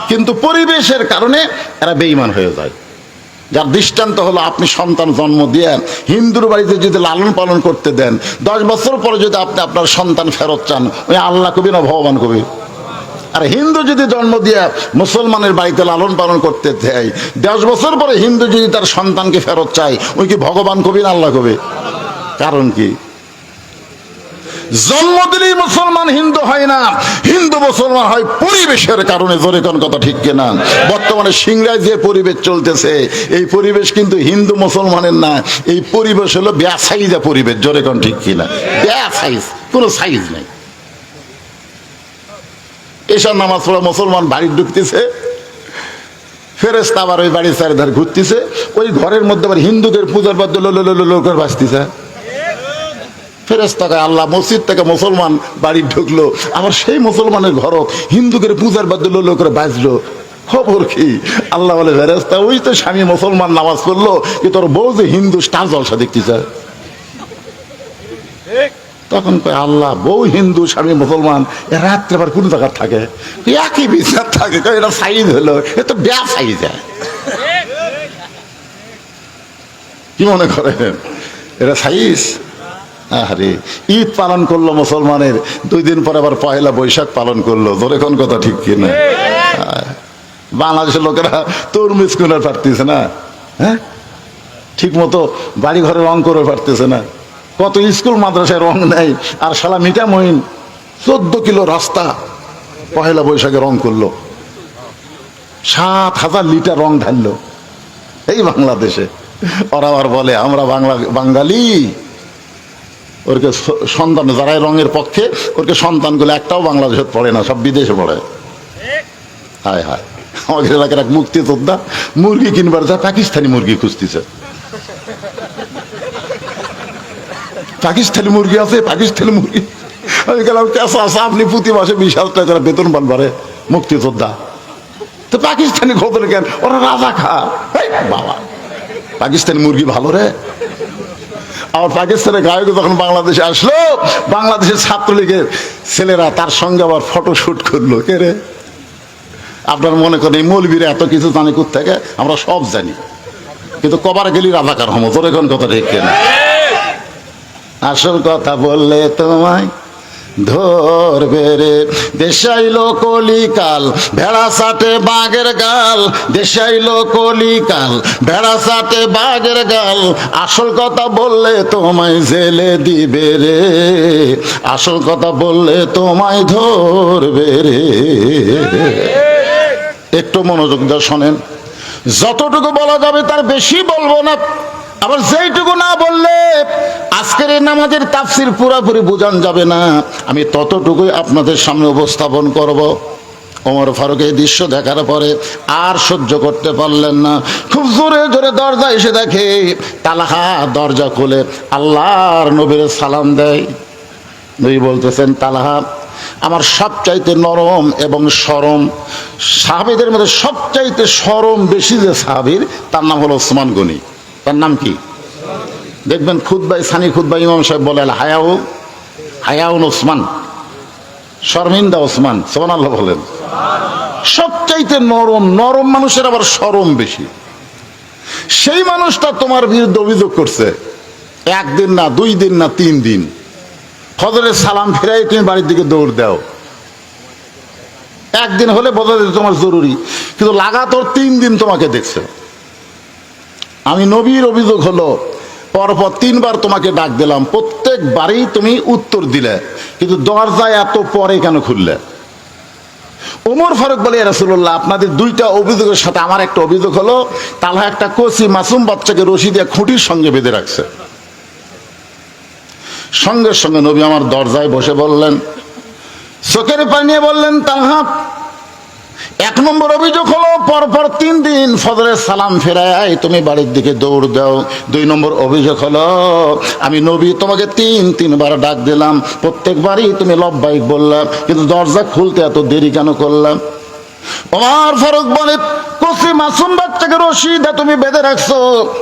কিন্তু পরিবেশের কারণে এরা বেঈমান হয়ে যায়। যার দৃষ্টান্ত হলো, আপনি সন্তান জন্ম দেন, হিন্দুর বাড়িতে যদি লালন পালন করতে দেন, 10 বছর পরে যদি আপনি আপনার সন্তান ফেরত চান, ওই আল্লাহ কবি না ভগবান কবি? আর হিন্দু যদি জন্ম দিয়ে মুসলমানের বাড়িতে লালন পালন করতে দেয়, 10 বছর পরে হিন্দু যদি তার সন্তানকে ফেরত চায়, ওই কি ভগবান কবি না আল্লাহ কবি? কারণ কি? জন্ম দিলেই মুসলমান হিন্দু হয় না, হিন্দু মুসলমান হয় পরিবেশের কারণে। জোরে কোন কথা ঠিক কিনা? বর্তমানে সিংড়ায় যে পরিবেশ চলতেছে, এই পরিবেশ কিন্তু হিন্দু মুসলমানের না, এই পরিবেশ হলো বেসাইজা পরিবেশ। জোরে কোন ঠিক কিনা? বেসাইজ, কোনো সাইজ নাই। এসব নামাজ পড়া মুসলমান বাড়ি ঢুকতেছে, ফেরেশতা আবার ওই বাড়ির চারিধার ঘুরতেছে, ওই ঘরের মধ্যে আবার হিন্দুদের পূজার বাদ্য লোকের বাঁচতেছে। ফেরেশতা কয়, আল্লাহ মসজিদ থেকে মুসলমান বাড়ি ঢুকলো, আবার সেই মুসলমানের ঘর হিন্দুদের পূজার বাদ্য লোকের বাঁচলো, খবর কি? আল্লাহ বলে, ফেরেশতা ওই তো স্বামী মুসলমান নামাজ পড়লো, কি তোর বউ যে হিন্দু স্টার জলসা দেখতেছে। তখন কয়, আল্লাহ বউ হিন্দু স্বামী মুসলমান, রাত্রে আবার কোন জায়গায় থাকে? একই বিচার থাকে। এটা সাইজ হলো, এ তো ব্যাস সাইজ। কি মনে করেন এটা সাইজ? আরে ঈদ পালন করলো মুসলমানের, 2 দিন পরে আবার পয়লা বৈশাখ পালন করলো। ধরে কোন কথা ঠিক কিনা? বাংলাদেশের লোকেরা তরমুজ কিনে পারতেছে না, হ্যাঁ, ঠিক মতো বাড়ি ঘরে রং করে পারতেছে না। কত স্কুল মাদ্রাসায় রং নেই, আর শালা মিঠামইন 14 কিলো রাস্তা পয়লা বৈশাখে রং করলো, 7,000 লিটার রং ঢাললো এই বাংলাদেশে। ওরা আবার বলে আমরা বাঙালি। ওরকে সন্তান, যারাই রঙের পক্ষে, ওরকে সন্তানগুলো একটাও বাংলাদেশে পড়ে না, সব বিদেশে পড়ে। হায় হায়, আমাদের এলাকার এক মুক্তিযোদ্ধা মুরগি কিনবার যায়, পাকিস্তানি মুরগি খুঁজতেছে। পাকিস্তানি মুরগি আছে, পাকিস্তানি মুরগি। আমি গেলাম, আপনি প্রতি মাসে 20,000 টাকা করে বেতন পান পারে মুক্তিযোদ্ধা, তো পাকিস্তানি খবর কেন? ওরা রাজা খা। বাবা, পাকিস্তানি মুরগি ভালো রে। আর পাকিস্তানের গায়ক যখন বাংলাদেশে আসলো, বাংলাদেশের ছাত্রলীগের ছেলেরা তার সঙ্গে আবার ফটো শুট করলো। কে রে? আপনার মনে করেন এই মৌলবীরা এত কিছু জানে কোত্থেকে? আমরা সব জানি, কিন্তু কবার গেলি রাজাকার হমো। তোর এখন কথা রেখে না, আসল কথা বললে তোমায় ধরবে রে। দেশাইলো কলিকাল, ভেড়া সাটে বাঘের গাল। দেশাইলো কলিকাল, ভেড়া সাটে বাঘের গাল। আসল কথা বললে তোমায় জেলে দিবে রে, আসল কথা বললে তোমায় ধরবে রে। একটু মনোযোগ দিয়ে শোনেন, যতটুকু বলা যাবে তার বেশি বলবো না, আবার যেইটুকু না বললে আজকের এই নামাজের তাফসির পুরোপুরি বোঝান যাবে না। আমি ততটুকুই আপনাদের সামনে উপস্থাপন করব। ওমর ফারুক এই দৃশ্য দেখার পরে আর সহ্য করতে পারলেন না, খুব জোরে জোরে দরজা এসে দেখে তালহা দরজা খুলে আল্লাহর নবীর সালাম দেয়। নবী বলতেছেন, তালহা আমার সবচাইতে নরম এবং সরম সাহাবীদের মধ্যে সবচাইতে সরম বেশি যে সাহাবীর, তার নাম হলো ওসমান গনি। তার নাম কি? দেখবেন খুতবায়, সানি খুতবায় ইমাম সাহেব বলেন হায়াউন ওসমান, শর্মিন্দা ওসমান, সুবহানাল্লাহ বলেন। সবচাইতে নরম, নরম মানুষের আবার সরম বেশি। সেই মানুষটা তোমার বিরুদ্ধে অভিযোগ করছে, 1 দিন না, 2 দিন না, 3 দিন। ফজরের সালাম ফিরাই তুমি বাড়ির দিকে দৌড় দাও। 1 দিন হলে বোঝা যায় তোমার জরুরি, কিন্তু লাগাতার 3 দিন তোমাকে দেখছে। আমি নবীর অভিযোগ হলো পরপর 3 বার তোমাকে ডাক দিলাম, প্রত্যেকবারই তুমি উত্তর দিলে, কিন্তু দরজায় এত পরে কেন খুললে? ওমর ফারুক বলে, ইয়া রাসূলুল্লাহ, আপনাদের 2টা অভিযোগের সাথে আমার একটা অভিযোগ হলো, তালহা একটা কচি মাসুম বাচ্চাকে রশি দিয়ে খুঁটির সঙ্গে বেঁধে রাখছে। সঙ্গে সঙ্গে নবী আমার দরজায় বসে বললেন, চোখের পানি নিয়ে বললেন, তালহা, 1 নম্বর অভিযোগ হলো পরপর 3 দিন ফজরের সালাম ফেরায় তুমি বাড়ির দিকে দৌড় দাও। 2 নম্বর অভিযোগ হলো আমি নবী তোমাকে 3 বার ডাক দিলাম, প্রত্যেকবারই তুমি লব্বাইক বললাম, কিন্তু দরজা খুলতে এত দেরি কেন করলাম? ওমর ফারুক বলে, কচি মাসুম বাচ্চাকে রশি দিয়ে তুমি বেঁধে রাখছো।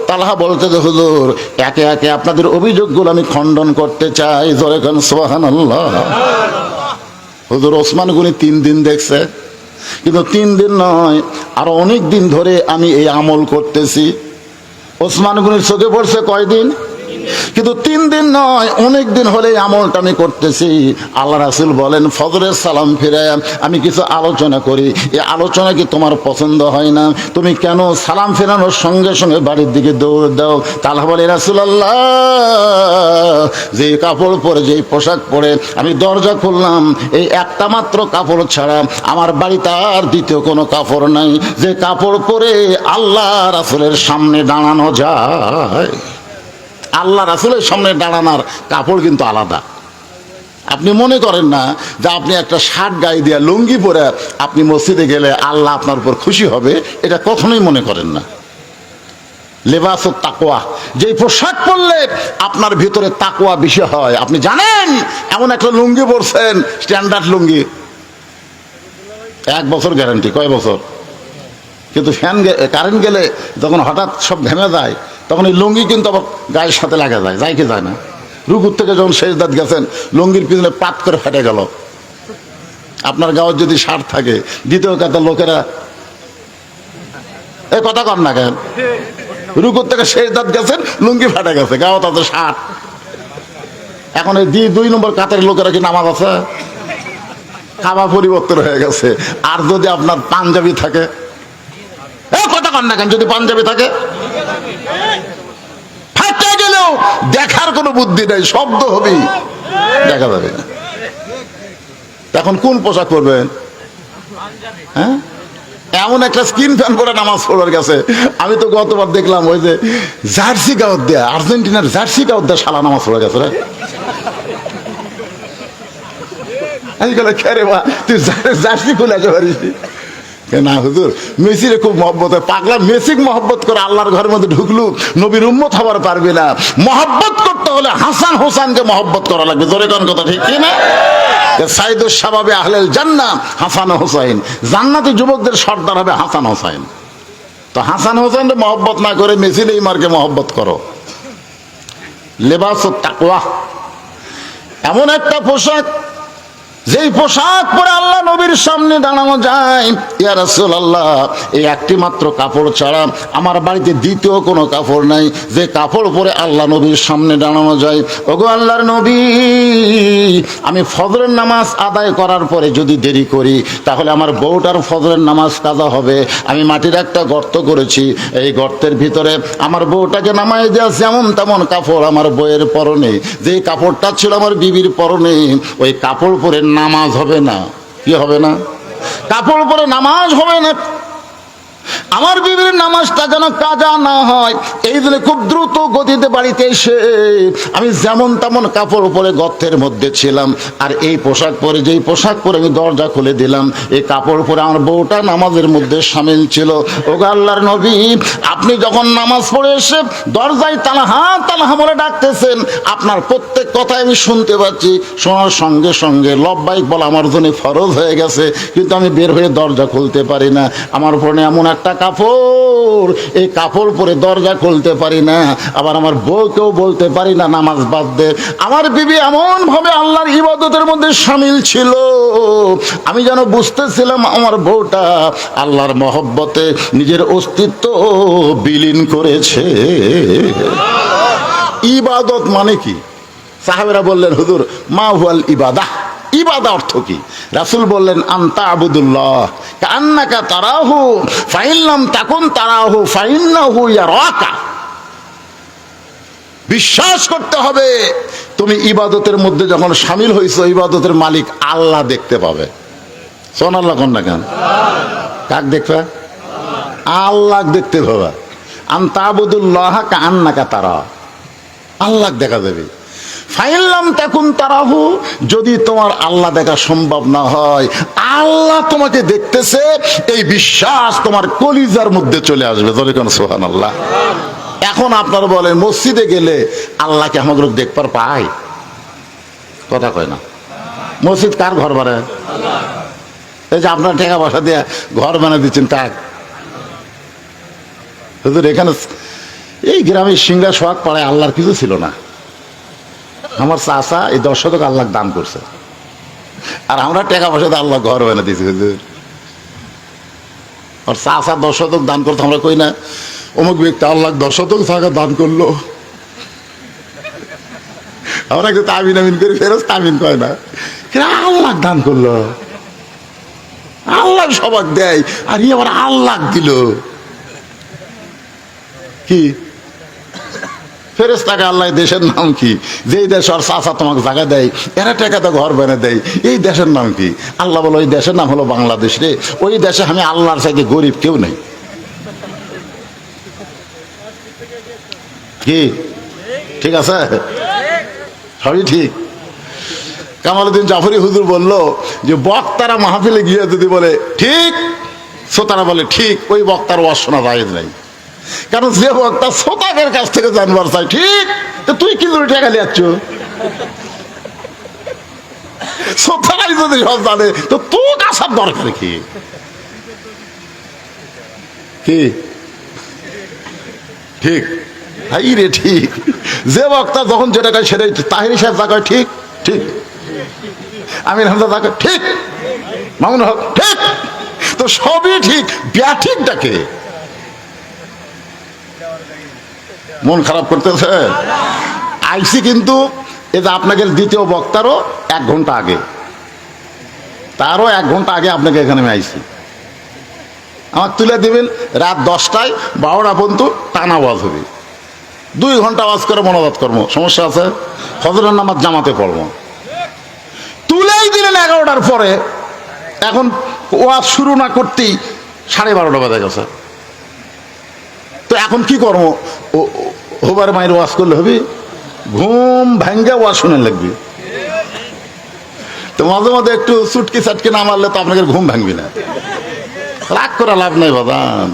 তালহা বলতে যে, হুজুর, একে একে আপনাদের অভিযোগগুলো আমি খণ্ডন করতে চাই। জোরে কোন সুবহানাল্লাহ। হুজুর, ওসমান গনি 3 দিন দেখছে, কিন্তু 3 দিন নয়, আরো অনেক দিন ধরে আমি এই আমল করতেছি। ওসমান গনির চোখে পড়ছে কয়দিন? কিন্তু 3 দিন নয়, অনেক দিন হলে আমলটা আমি করতেছি। আল্লাহ রাসূল বলেন, ফজরের সালাম ফিরায় আমি কিছু আলোচনা করি, এই আলোচনা কি তোমার পছন্দ হয় না? তুমি কেন সালাম ফেরানোর সঙ্গে সঙ্গে বাড়ির দিকে দৌড় দাও? তালহা বলে, রাসূলুল্লাহ, যে কাপড় পরে, যে পোশাক পরে আমি দরজা খুললাম, এই একটা মাত্র কাপড় ছাড়া আমার বাড়িতে আর দ্বিতীয় কোনো কাপড় নাই, যে কাপড় পরে আল্লাহ রাসূলের সামনে দাঁড়ানো যায়। আল্লাহ রাসূলের সামনে দাঁড়ানোর কাপড় কিন্তু আলাদা। আপনি মনে করেন না যে আপনি একটা শার্ট গায়ে দিয়ে লুঙ্গি পরে আপনি মসজিদে গেলে আল্লাহ আপনার উপর খুশি হবে, এটা কখনোই মনে করেন না। লেবাসুত তাকওয়া, যেই পোশাক পরলে আপনার ভিতরে তাকওয়া বেশি হয়। আপনি জানেন, এমন একটা লুঙ্গি পরছেন, স্ট্যান্ডার্ড লুঙ্গি, 1 বছর গ্যারান্টি। কয় বছর? কিন্তু কারেন্ট গেলে যখন হঠাৎ সব ঘেমে যায়, তখন এই লুঙ্গি কিন্তু আবার গায়ের সাথে লাগা যায়, যায় কি যায় না? রুকুর থেকে যখন সেজদাত গেছেন, লুঙ্গির পিছনে পাত করে ফেটে গেল। আপনার গাঁয়ের যদি শার্ট থাকে, দ্বিতীয় কথা লোকেরা এই কথা কর না কেন? রুকুর থেকে সেজদাত গেছেন, লুঙ্গি ফেটে গেছে, গাঁও তাদের শার্ট। এখন এই 2 নম্বর কাতারের লোকেরা কি নামাজ আছে? খাওয়া পরিবর্তন হয়ে গেছে। আর যদি আপনার পাঞ্জাবি থাকে, কথা কর না কেন, যদি পাঞ্জাবি থাকে, ফাটে গেলেও দেখার কোনো বুদ্ধি নেই, শব্দ হবে, দেখা যাবে না। এখন কোন পোশাক পরবেন? হ্যাঁ, এমন একটা স্কিন ফ্যান পরে নামাজ পড়ার গেছে। আমি তো গতবার দেখলাম ওই যে জার্সি গাউত দেয়া, আর্জেন্টিনার জার্সি গাউত দেয়া শালা নামাজ পড়ে গেছে রে। আমি বলে, খেরে বা তুই জার্সি খুলে আসতে পারিস না? হুজুর, মেসিরে খুব মহব্বত হয়। পাগলা মেসি মহব্বত করে আল্লাহর ঘরের মধ্যে ঢুকলু নবীর উম্মত হবার পারবে না। মহব্বত করতে হলে হাসান হোসেনকে মহব্বত করা লাগবে। জোরে কোন কথা, ঠিক কি না? সাইদুস শাবাবে আহলেল জান্নাহ হাসান হোসেন, জান্নাতি যুবকদের সর্দার হবে হাসান হোসেন। তো হাসান হোসেনকে মহব্বত না করে মেসি নেইমারকে মহব্বত করো। লেবাসুত তাকওয়া, এমন একটা পোশাক, যেই পোশাক পরে আল্লাহ নবীর সামনে দাঁড়ানো যায়। ইয়া রাসূলুল্লাহ, এই একটি মাত্র কাপড় ছাড়া আমার বাড়িতে দ্বিতীয় কোনো কাপড় নাই, যে কাপড় পরে আল্লাহ নবীর সামনে দাঁড়ানো যায়। ওগো আল্লাহর নবী, আমি ফজরের নামাজ আদায় করার পরে যদি দেরি করি, তাহলে আমার বউটার ফজরের নামাজ কাজা হবে। আমি মাটির একটা গর্ত করেছি, এই গর্তের ভিতরে আমার বউটাকে নামাই দেওয়া যেমন তেমন কাপড় আমার বউয়ের পরনে, যে কাপড়টা ছিল আমার বিবির পরনে, ওই কাপড় পরে নামাজ হবে না। কি হবে না? কাপড় পরে নামাজ হবে না। আমার বিবির নামাজটা যেন কাজা না হয়, এই জন্য খুব দ্রুত গতিতে বাড়িতে এসে আমি যেমন তেমন কাপড় পরে গর্তের মধ্যে ছিলাম, আর এই পোশাক পরে, যেই পোশাক পরে আমি দরজা খুলে দিলাম, এই কাপড় পরে আমার বউটা নামাজের মধ্যে সামিল ছিল। ওগো আল্লাহর নবী, আপনি যখন নামাজ পড়ে এসে দরজায় তালহা তালহা বলে ডাকতেছেন, আপনার প্রত্যেক কথাই আমি শুনতে পাচ্ছি। শোনার সঙ্গে সঙ্গে লব্বাইক বলা আমার জন্য ফরজ হয়ে গেছে, কিন্তু আমি বের হয়ে দরজা খুলতে পারি না। আমার পরনে এমন একটা কাপড়, এই কাপড় পরে দরজা খুলতে পারি না, আবার আমার বউকেও বলতে পারি না নামাজ বাদ দে। আমার বিবি এমন ভাবে আল্লাহর ইবাদতের মধ্যে শামিল ছিল, আমি যেন বুঝতেছিলাম আমার বউটা আল্লাহর মহব্বতে নিজের অস্তিত্ব বিলীন করেছে। ইবাদত মানে কি? সাহাবেরা বললেন, হুজুর, মা হুয়াল ইবাদাহ, ইবাদা অর্থ কি? রাসূল বললেন, আনতা আবুদুল্লাহ কান্নাকা তারাহু ফাইন লাম তাকুন তারাহু ফাইন্নাহু ইয়ারাকা। বিশ্বাস করতে হবে তুমি ইবাদতের মধ্যে যখন সামিল হইছো, ইবাদতের মালিক আল্লাহ দেখতে পাবে। সুবহানাল্লাহ কোন না কেন? কাক দেখবে? আল্লাহ দেখতে পাবে। আনতাবুদুল্লাহ কাআন্নাকা তারা, আল্লাহ দেখা যাবে। ফাইল্লাম তাকুন তারাহু, যদি তোমার আল্লাহ দেখা সম্ভব না হয়, আল্লাহ তোমাকে দেখতেছে এই বিশ্বাস তোমার কলিজার মধ্যে চলে আসবে। জোরে কোন সুবহানাল্লাহ। এখন আপনারা বলেন মসজিদে গেলে আল্লাহকে আমাদের দেখবার পাই? কথা কয় না। মসজিদ কার ঘর বানায়? এই যে আপনার টাকা পয়সা দিয়ে ঘর বানিয়ে দিচ্ছেন, তাক হুজুর এখানে এই গ্রামের সিংড়া সোহাগ পাড়ায় আল্লাহর কিছু ছিল না, আমার চাচা এই 10 শতক আল্লাহ দান করছে, আর আমরা টাকা পয়সা দিয়ে আল্লাহ ঘর বানিয়ে দিয়েছি। হুজুর আর চাচা 10 শতক দান করতে আমরা কই না অমুক ব্যক্তি আল্লাহ 10 শতক জায়গা দান করলো, আমরা কিন্তু তামিন আমিন করে ফেরত তামিন কয় না, আল্লাহ দান করলো, আল্লাহ সবাক দেয়, আর ই আবার আল্লাহ দিল কি? ফেরেশতাকে আল্লাহ দেশের নাম কি? যেই দেশ আর চাচা তোমাকে জায়গা দেয়, এরা টাকাতে ঘর বানিয়ে দেয়, এই দেশের নাম কি? আল্লাহ বলো ওই দেশের নাম হলো বাংলাদেশ রে, ওই দেশে আমি আল্লাহর চাইতে গরিব কেউ নেই। কি ঠিক আছে? সবই ঠিক। কামালউদ্দিন জাফরি হুজুর বলল যে বক্তারা মাহফিলে গিয়ে যদি বলে ঠিক, শ্রোতারা বলে ঠিক, ওই বক্তার ওয়াজ শোনা জায়েজ নাই। কারণ যে বক্তা শ্রোতাদের কাছ থেকে জানবার চাই ঠিক, তো তুই কি করে টাকা লিয়াচ্ছ? শ্রোতারাই যদি সব জানে তো তোর আসার দরকার কি? কি ঠিক? হাই রে ঠিক। যে বক্তা যখন যেটা কয় সেটাই তাহিরি সাহেব যা কয় ঠিক ঠিক, আমির হামজা যা কয় ঠিক, মামুন হক ঠিক, তো সবই ঠিক। ব্যাঠিকটাকে মন খারাপ করতেছে আইসি, কিন্তু এই যে আপনাকে দ্বিতীয় বক্তারও 1 ঘন্টা আগে, তারও 1 ঘন্টা আগে আপনাকে এখানে আমি আইসি। আমার তুলে দিবেন রাত 10টায় 12টা পর্যন্ত টানা ওয়াজ হবে, 2 ঘন্টা ওয়াজ করে মনোজাত কর্ম, সমস্যা আছে? ফজরের নামাজ জামাতে পড়বো, তুলেই দিলেন 11টার পরে। এখন ওয়াজ শুরু না করতেই 12:30 বেজে গেছে, তো এখন কি করবো? হোবার মায়ের ওয়াজ করলে হবে? ঘুম ভাঙ্গা ওয়াজ শুনে লাগবে। তো মাঝে মাঝে একটু চুটকি চাটকি না মারলে তো আপনাকে ঘুম ভাঙবি না। রাগ করা লাভ নাই বাদান,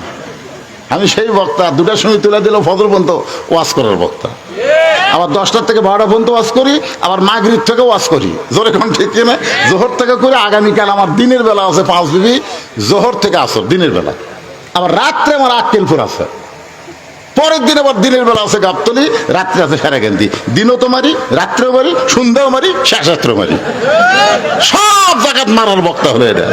আমি সেই বক্তা 2টার সময় তুলে দিল ফজর পর্যন্ত ওয়াজ করার বক্তা। আবার 10টা থেকে 12টা পর্যন্ত ওয়াজ করি, আবার মাগরিব থেকে ওয়াজ করি। জোরে কোন ঠিক কিনা? জোহর থেকে করে আগামীকাল আমার দিনের বেলা আছে 5 বিবি, জোহর থেকে আসর দিনের বেলা, আবার রাত্রে আমার আক্কেলপুর আছে, পরের দিন আবার দিনের বেলা আছে গাবতলি, রাত্রে আছে সারাকান্দি। দিনও তো মারি, রাত্রেও মারি, সন্ধ্যাও মারি, শেষ রাত্রেও মারি, সব জায়গাত মারার বক্তা হলো এটা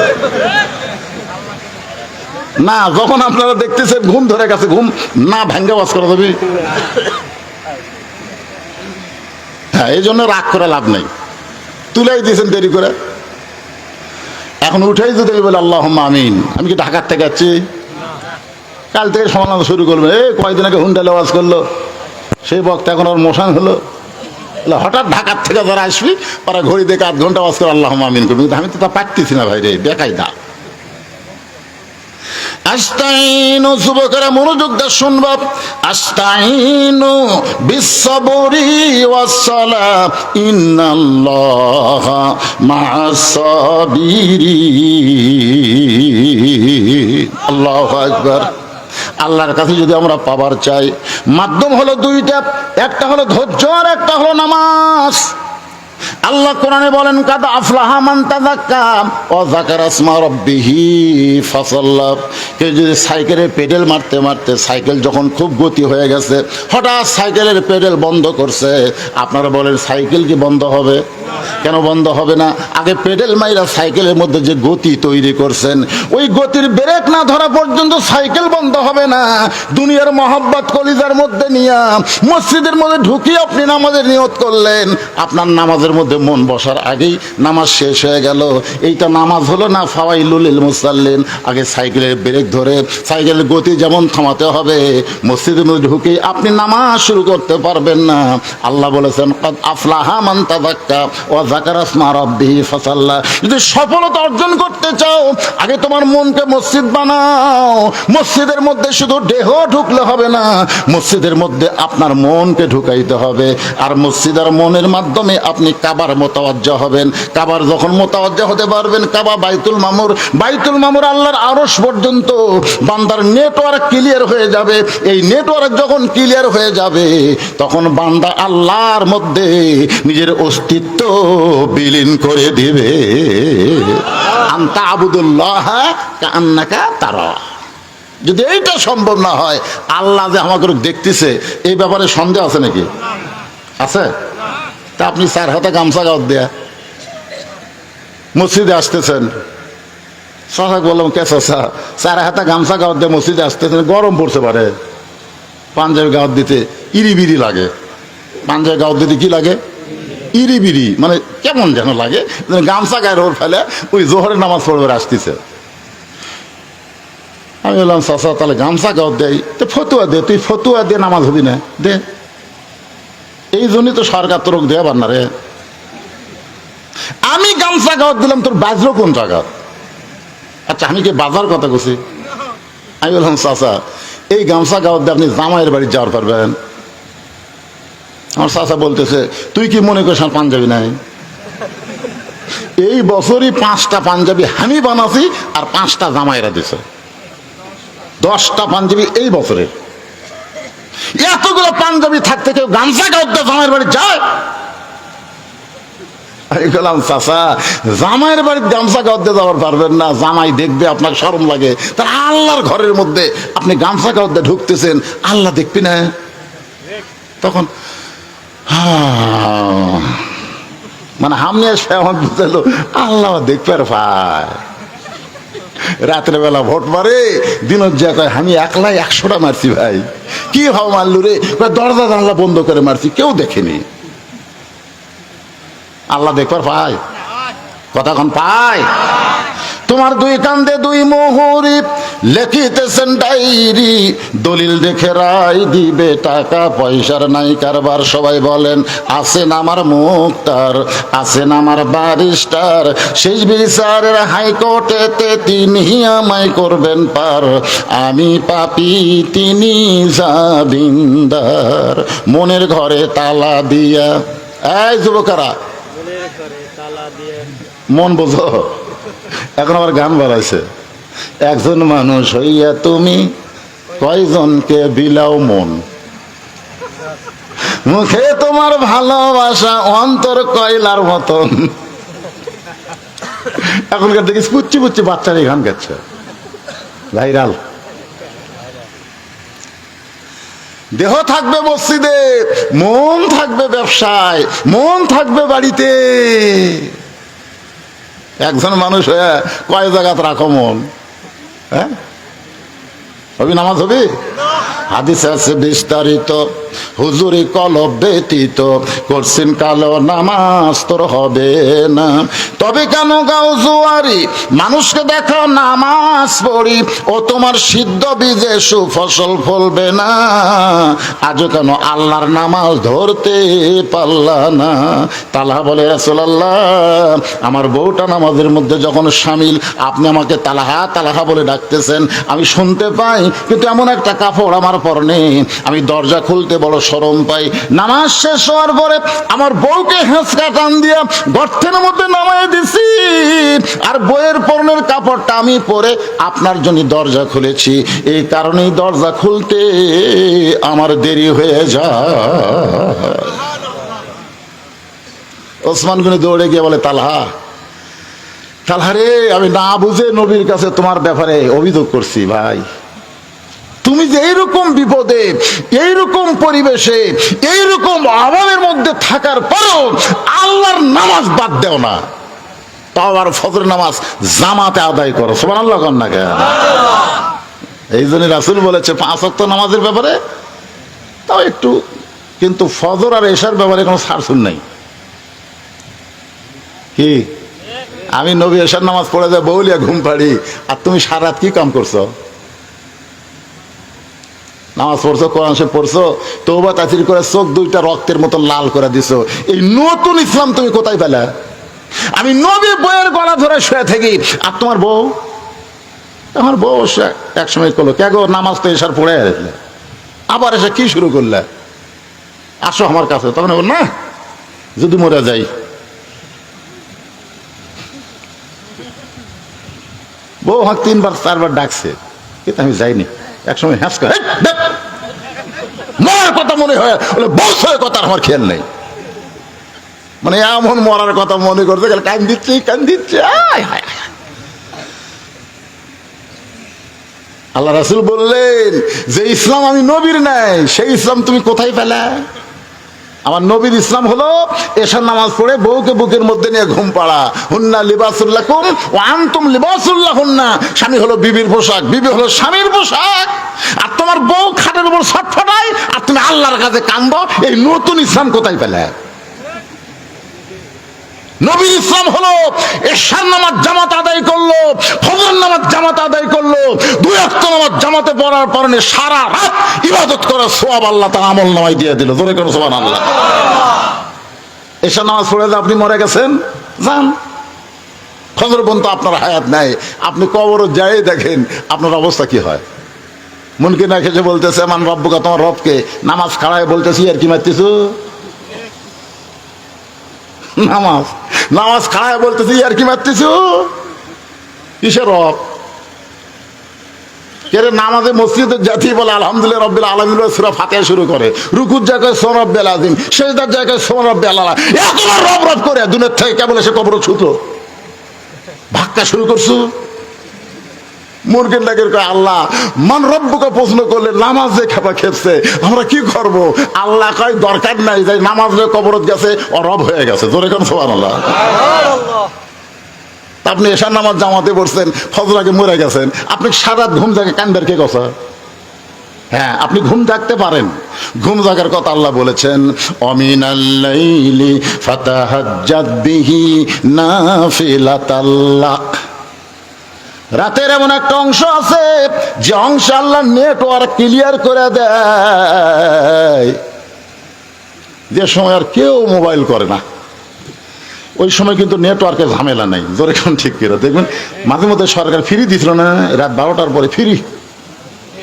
না। যখন আপনারা দেখতেছেন ঘুম ধরে গেছে, ঘুম না ভাঙ্গা ওয়াজ করা যাবে? হ্যাঁ, এই জন্য রাগ করে লাভ নাই, তুলেই দিয়েছেন দেরি করে। এখন উঠেই যদি বলে আল্লাহুম্মা আমিন, আমি কি ঢাকার থেকে যাচ্ছি? কাল থেকে সমালোচনা শুরু করবে, কয়েকদিন আগে হুন্ডালে ওয়াজ করলো সেই বক্তা, এখন ওর মোশন হলো। হঠাৎ ঢাকার থেকে যারা আসবি ওরা ঘড়ি দেখে 8 ঘন্টা ওয়াজ করে আল্লাহুম্মা আমিন করবি, আমি তো তা পারতেছি না ভাই রে, দেখাই দা। আস্তাইনু, যুবকেরা মনোযোগ দিয়ে শুনবা, আস্তাইনু বিসসবরি ওয়াসসালাহ ইন্নাল্লাহা মা'আস সাবিরিন। আল্লাহু আকবার। আল্লাহর কাছে যদি আমরা পাবার চাই, মাধ্যম হলো 2টা, একটা হলো ধৈর্য আর একটা হলো নামাজ। আল্লাহ কোরআনে বলেন কাদ আফলাহা মান তাযাক্কা ওয়া যাকারা ইসমা রাব্বিহি ফাসাল্লা। কেউ যদি সাইকেলের পেডেল মারতে মারতে সাইকেল যখন খুব গতি হয়ে গেছে, হঠাৎ সাইকেলের পেডেল বন্ধ করছে, আপনারা বলেন সাইকেল কি বন্ধ হবে? কেন বন্ধ হবে না? আগে পেডেল মাইরা সাইকেলের মধ্যে যে গতি তৈরি করছেন, ওই গতির ব্রেক না ধরা পর্যন্ত সাইকেল বন্ধ হবে না। দুনিয়ার মহব্বত কলিজার মধ্যে নিয়ে মসজিদের মধ্যে ঢুকিয়ে আপনি নামাজের নিয়ত করলেন, আপনার নামাজের নামাজের মধ্যে মন বসার আগেই নামাজ শেষ হয়ে গেল। এইটা নামাজ হলো না ফাওয়াইলুল লিল মুসাল্লিন। আগে সাইকেলের ব্রেক ধরে সাইকেলের গতি যেমন থামাতে হবে, মসজিদের মধ্যে ঢুকে আপনি নামাজ শুরু করতে পারবেন না। আল্লাহ বলেছেন ক্বাদ আফলাহা মান তাযাক্কা ওয়া যাকারা ইসমা রাব্বিহি ফাসাল্লা। যদি সফলতা অর্জন করতে চাও আগে তোমার মনকে মসজিদ বানাও। মসজিদের মধ্যে শুধু দেহ ঢুকলে হবে না, মসজিদের মধ্যে আপনার মনকে ঢুকাইতে হবে। আর মসজিদ আর মনের মাধ্যমে আপনি কাবার মোতাওয়াজ্জা হবেন। কাবার যখন মোতাওয়াজ্জা হতে পারবেন, কাবা বাইতুল মামুর, বাইতুল মামুর আল্লাহর আরশ পর্যন্ত বান্দার নেটওয়ার্ক ক্লিয়ার হয়ে যাবে। এই নেটওয়ার্ক যখন ক্লিয়ার হয়ে যাবে তখন বান্দা আল্লাহর মধ্যে নিজের অস্তিত্ব বিলীন করে দিবে। আনতা আবুদুল্লাহ কাআন্নাকা তারা। যদি এইটা সম্ভব না হয়, আল্লাহ যে আমাকে দেখতেছে এই ব্যাপারে সন্দেহ আছে নাকি? আছে? তা আপনি 4 হাতে গামছা গাওয়াত দেয়া মসজিদে আসতেছেন, চাচাকে বললাম কে চাচা 4 হাতে গামছা গাওয়াত দিয়ে মসজিদে আসতেছেন, গরম পড়তে পারে, পাঞ্জাবি গাওয়াত দিতে ইরিবিরি লাগে। পাঞ্জাবি গাওয়াত দিতে কি লাগে? ইরিবিরি, মানে কেমন যেন লাগে। গামছা গায়ের ওর ফেলে ওই জোহরের নামাজ পড়বে আসতেছে। আমি বললাম চাচা তাহলে গামছা গাওয়াত দেয়, তো ফতুয়া দে, তুই ফতুয়া দিয়ে নামাজ হবি না দে। এই জন্যই তো সরকার তোর দেবার না রে। আমি গামছা গাওয়াত দিলাম, তোর বাজলো কোন জায়গা? আচ্ছা আমি কি বাজার কথা বলছি? আমি বললাম চাচা এই গামছা গাওয়াত দিয়ে আপনি জামাইয়ের বাড়ি যাওয়ার পারবেন? আমার চাচা বলতেছে তুই কি মনে করিস আমার পাঞ্জাবি নাই? এই বছরই 5টা পাঞ্জাবি আমি বানাছি আর 5টা জামাইরা দিছে। 10টা পাঞ্জাবি এই বছরের। এতগুলো পাঞ্জাবি থাকতে কেউ গামছা গাওয়াত দিয়ে জামাইয়ের বাড়ি যায়? আমি বললাম চাচা জামাইয়ের বাড়ির গামছা গাওয়াত দিয়ে যাওয়ার পারবেন না, জামাই দেখবে, আপনার শরম লাগে। তার আল্লাহর ঘরের মধ্যে আপনি গামছা গাওয়াত দিয়ে ঢুকতেছেন, আল্লাহ দেখবি না? তখন মানে হামনি বুঝলো আল্লাহ দেখবে আর ভাই। রাতের বেলা ভোট মারে, দিনের যা কয় আমি একলাই 100টা মারছি। ভাই কি ভাব মারলু রে? দরজা জানলা বন্ধ করে মারছি, কেউ দেখেনি। আল্লাহ দেখবার পায়? কতক্ষণ পায়? তোমার 2 কান্দে 2 মোহরি লেখিতেছেন ডায়েরি, দলিল দেখে রায় দিবে, টাকা পয়সার নাই কারবার। সবাই বলেন আছেন আমার মুক্তার, আছেন আমার ব্যারিস্টার, শেষ বিচারের হাইকোর্টেতে তিনি আমায় করবেন পার। আমি পাপী তিনি জামিনদার, মনের ঘরে তালা দিয়া। এই যুবকেরা মন বোঝো, এখন আবার গান বাড়াইছে। একজন মানুষ হইয়া তুমি কয়জনকে বিলাও মন, মুখে তোমার ভালোবাসা অন্তর কয়লার মতন। এখনকার দেখিস পুচ্ছি পুচ্ছি বাচ্চারা গান গাচ্ছে, ভাইরাল। দেহ থাকবে মসজিদে, মন থাকবে ব্যবসায়, মন থাকবে বাড়িতে। একজন মানুষ হয়ে কয় জায়গাত রাখো মন? হ্যাঁ হবি নামাজ হবে? হাদিস আছে বিস্তারিত, হুজুরি কলব ব্যতীত করছেন কালো নামাজ তোর হবে না। তবে কেন গাও জুয়ারি মানুষকে দেখো নামাজ পড়ি, ও তোমার সিদ্ধ বীজে সুফসল ফলবে না। আজও কেন আল্লাহর নামাজ ধরতে পারলা না? তালহা বলে রাসূলুল্লাহ আমার বউটা নামাজের মধ্যে যখন শামিল, আপনি আমাকে তালহা তালহা বলে ডাকতেছেন, আমি শুনতে পাই, কিন্তু এমন একটা কাপড় আমার পরনে, আমি দরজা খুলতে বড় শরম পাই। নামাজ শেষ হওয়ার পরে আমার বউকে হেঁচকা টান দিয়া গর্তের মধ্যে নামায় দিছি, আর বইয়ের পরনের কাপড়টা আমি পরে আপনার জন্য দরজা খুলেছি। এই কারণেই দরজা খুলতে আমার দেরি হয়ে যায়। ওসমান গনি দৌড়ে গিয়ে বলে তালহা তালহা রে, আমি না বুঝে নবীর কাছে তোমার ব্যাপারে অভিযোগ করছি। ভাই তুমি যে এইরকম বিপদে, এইরকম পরিবেশে, এইরকম অভাবের মধ্যে থাকার পরও আল্লাহর নামাজ বাদ দেও না, তাও আবার ফজর নামাজ জামাতে আদায় করো। সুবহানাল্লাহ কন না কেন? এই জন্য রাসূল বলেছে 5 ওয়াক্ত নামাজের ব্যাপারে তাও একটু, কিন্তু ফজর আর এশার ব্যাপারে কোনো ছাড়ছুন নাই। কি আমি নবী এশার নামাজ পড়ে যায় বউলিয়া ঘুম পাড়ি, আর তুমি সারা রাত কি কাম করছো? নামাজ পড়ছো, কোরআন শরীফ পড়ছো, তওবা তাসির করে চোখ দুইটা রক্তের মতো লাল করে দিছো। এই নতুন ইসলাম তুমি কোথায় পেলে? আমি নবী বইয়ের গলা ধরে শুয়ে থাকি, আর তোমার বউ, আমার বউ এক সময় করলো, কে গো নামাজ তো এশার পড়ে আসলে, আবার এসে কি শুরু করলে, আসো আমার কাছে। তখন না, যদি মরে যাই। বউ হাঁক 3 বার 4 বার ডাকছে, কিন্তু আমি যাইনি। একসময় হ্যাঁ করে মরার কথা মনে হয়, বলে বছরের কথা আমার খেয়াল নেই, মানে এমন মরার কথা মনে করতে গেলে কান দিচ্ছে কান দিচ্ছে। আল্লাহ রাসূল বললেন যে ইসলাম আমি নবীর নাই, সেই ইসলাম তুমি কোথায় পেলে? আমার নবীর ইসলাম হলো এশার নামাজ পড়ে বউকে বুকের মধ্যে নিয়ে ঘুম পাড়া। হুন্না লিবাসুল লাকুম ওয়া আনতুম লিবাসুল লাহুন্না। স্বামী হলো বিবির পোশাক, বিবি হলো স্বামীর পোশাক। আর তোমার বউ খাটের উপর ছটফটায়, আর তুমি আল্লাহর কাছে কাঁদো। এই নতুন ইসলাম কোথায় পেলে? নবীর ইসলাম হলো এশার নামাজ জামাত আদায় করলো, ফজর নামাজ জামাত আদায় করলো, 2 ওয়াক্ত নামাজ জামাতে পড়ার কারণে সারা রাত ইবাদত করার সওয়াব আল্লাহ তাআলা আমল নামায় দিয়ে দিল। জোরে করে সুবহানাল্লাহ। এশার নামাজ পড়ে আপনি মরে গেছেন, যান, ফজর পর্যন্ত আপনার হায়াত নাই। আপনি কবরে যাই দেখেন আপনার অবস্থা কি হয়। মুনকির না খেসে বলতেছে মান রব্বুকা, তোমার রবকে। নামাজ খাড়ায় বলতেছি আর কি মারতেছো? নামাজ খাড়ায় বলতেছি আর কি মারতেছো? কিসের রব? কেরে নামাজে মসজিদের জাতি বলে আলহামদুলিল্লাহ রাব্বিল আলামিন সূরা ফাতিহা শুরু করে, রুকুর জায়গায় সুবহান রাব্বিল আযীম, সিজদার জায়গায় সুবহান রাব্বিল আলা। এতবার রব রব করে দুনিয়া থেকে কেবল এসে কবর ছুতো ভাক্কা শুরু করছো। মুরগির লাগের কয় আল্লাহ মান রব্বুকে প্রশ্ন করলে নামাজ যে খেপা খেপছে, আমরা কি করব? আল্লাহ কয় দরকার নাই, যে নামাজ যে কবরত গেছে ও রব হয়ে গেছে। জোরে কোন সুবহানাল্লাহ। আপনি এশার নামাজ জামাতে পড়ছেন, ফজর আগে মরে গেছেন, আপনি সারা রাত ঘুম জাগে কানবের কে কথা? হ্যাঁ, আপনি ঘুম জাগতে পারেন, ঘুম জাগার কথা আল্লাহ বলেছেন অমিনাল লাইলি ফাতাহাজ্জাদ বিহি নাফিলাতাল লাক। রাতের এমন একটা অংশ আছে যে অংশ আল্লাহ নেটওয়ার্ক ক্লিয়ার করে দেয়, যে সময় আর কেউ মোবাইল করে না, ওই সময় কিন্তু নেটওয়ার্কের ঝামেলা নাই। জোরে কোন ঠিক করে দেখবেন মাঝে মধ্যে সরকার ফ্রি দিছিল না, রাত 12টার পরে ফ্রি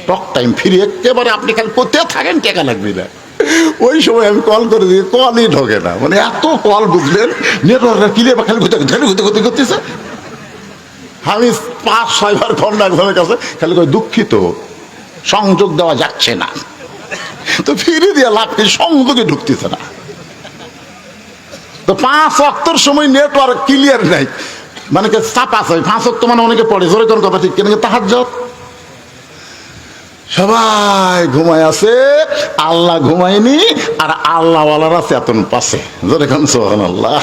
টক টাইম ফ্রি, একেবারে আপনি খালি করতে থাকেন, টাকা লাগবে না। ওই সময় আমি কল করে দিই, কলই ঢোকে না, মানে এত কল বুঝলেন নেটওয়ার্কের ক্লিয়ার খালি ঘুরতে করতেছে। আমি 5-6 বার ফোন একজনের কাছে, খালি কই দুঃখিত সংযোগ দেওয়া যাচ্ছে না। তো ফিরে দিয়ে লাভ কি, সংযোগে ঢুকতেছে না। তো 5 ওয়াক্তের সময় নেটওয়ার্ক ক্লিয়ার নাই, মানে চাপ আছে। 5 ওয়াক্ত মানে অনেকে পড়ে, জোরে কোন কথা ঠিক কিনা? তাহাজ্জুদ সবাই ঘুমায় আছে, আল্লাহ ঘুমায়নি, আর আল্লাহ ওয়ালারা চেতন পাশে। জোরে কোন সুবহানাল্লাহ।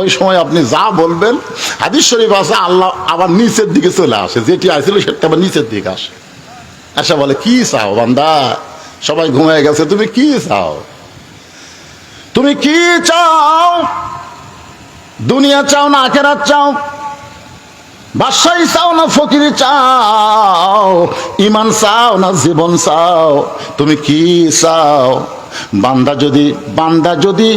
ওই সময় আপনি যা বলবেন, হাদিস শরীফ আছে আল্লাহ আবার নিচের দিকে চলে আসে, যেটি আসছিল সেটা আবার নিচের দিকে আসে। আচ্ছা বলে কি চাও বান্দা? সবাই ঘুমায় গেছে, তুমি কি চাও? তুমি কি চাও? দুনিয়া চাও না আখিরাত চাও? বাদশাহী চাও না ফকিরি চাও? ঈমান চাও না জীবন চাও? তুমি কি চাও? বান্দা যদি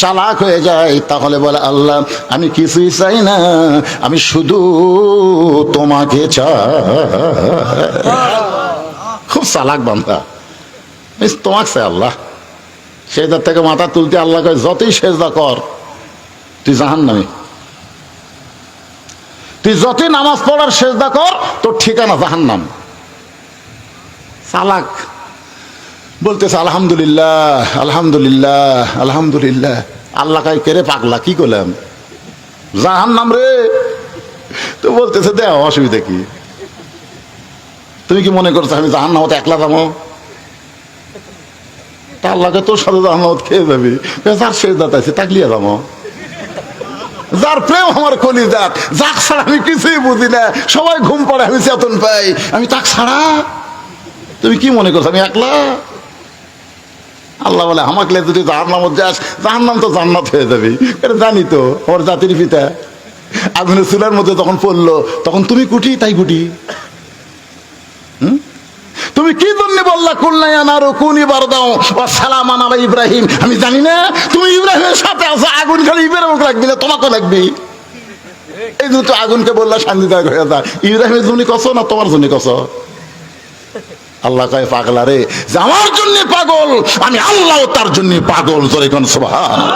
চালাক হয়ে যায় তাহলে বলে আল্লাহ আমি কিছুই চাই না, আমি শুধু তোমাকে চাই। খুব চালাক বান্দা, তোমাকে চাই আল্লাহ। সেজদার থেকে মাথা তুলতে আল্লাহ কয় যতই সেজদা কর তুই জাহান্নামী, তুই যতই নামাজ পড়ার সেজদা কর তোর ঠিকানা জাহান্নাম। চালাক বলতেছে আলহামদুলিল্লাহ আলহামদুলিল্লাহ আলহামদুলিল্লাহ। আল্লাহ কয় কেরে পাগলা কি করলাম? জাহান্নাম রে। তো বলতেছে দেখ অসুবিধা কি, তুমি কি মনে করছো আমি জাহান্নামতে একলা যাবো? তা আল্লাহকে তোর সাথে জাহান্নামত খেয়ে যাবি, যার সেজদাত আছে তাকলিয়া যাবো, যার প্রেম আমার কলিজাত, যাক ছাড়া আমি কিছুই বুঝি না, সবাই ঘুম পড়ে আমি চেতন পাই, আমি তাক ছাড়া। তুমি কি মনে করছো আমি একলা? আল্লাহ বলে আমাকে যদি জাহান্নামে যাস, জাহান্নাম তো জান্নাত হয়ে যাবে। এটা জানি তো, আমার জাতির পিতা। আগুনের চুলার মধ্যে যখন পড়লো তখন তুমি কুটি তাই কুটি। তুমি কি জন্য বললা কুনি বারদাও ওয়া সালামান আলা ইব্রাহিম? আমি জানি না তুমি ইব্রাহিমের সাথে আছো, আগুন খালি ইব্রাহিমকে লাগবে না, তোমাকে লাগবে। এই দুটো আগুনকে বললা শান্তিদায়ক হয়ে যা। ইব্রাহিমের জন্য কসো না তোমার জন্য কসো? আল্লাহ কয় পাগলা রে, যে আমার জন্য পাগল, আমি আল্লাহ তার জন্য পাগল। জোরে কোন সুবহানাল্লাহ।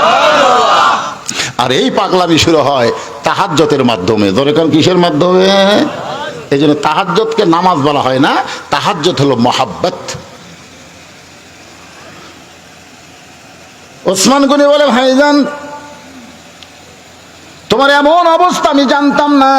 আর এই পাগলামি শুরু হয় তাহাজ্জুদের মাধ্যমে। জোরে কোন কিসের মাধ্যমে? এই জন্য তাহাজ্জুদকে নামাজ বলা হয় না, তাহাজ্জুদ হলো মহাব্বত। ওসমান গনি বলে, ভাইজান তোমার এমন অবস্থা আমি জানতাম না।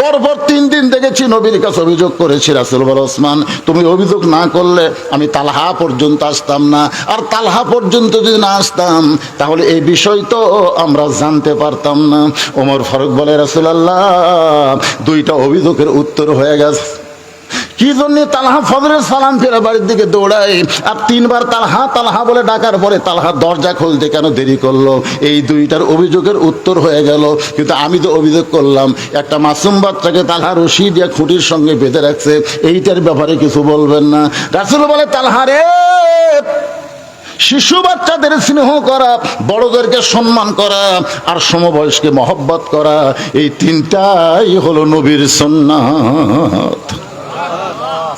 পরপর 3 দিন দেখেছি নবীর কাছে অভিযোগ করেছি। রাসূল বলে, ওসমান তুমি অভিযোগ না করলে আমি তালহা পর্যন্ত আসতাম না, আর তালহা পর্যন্ত যদি না আসতাম তাহলে এই বিষয় তো আমরা জানতে পারতাম না। ওমর ফারুক বলে, রাসূলুল্লাহ 2টা অভিযোগের উত্তর হয়ে গেছে। কি জন্য তালহা ফজরের সালাম ফেরা বাড়ির দিকে দৌড়ায়, আর 3বার তালহা তালহা বলে ডাকার পরে তালহা দরজা খুলতে কেন দেরি করলো? এই 2টার অভিযোগের উত্তর হয়ে গেল। কিন্তু আমি তো অভিযোগ করলাম একটা মাসুম বাচ্চাকে তালহা রশি দিয়ে খুঁটির সঙ্গে বেঁধে রাখছে, এইটার ব্যাপারে কিছু বলবেন না? রাসূল বলে, তালহা রে, শিশু বাচ্চাদের স্নেহ করা, বড়দেরকে সম্মান করা, আর সমবয়স্কে মহব্বত করা, এই 3টাই হলো নবীর সুন্নাত।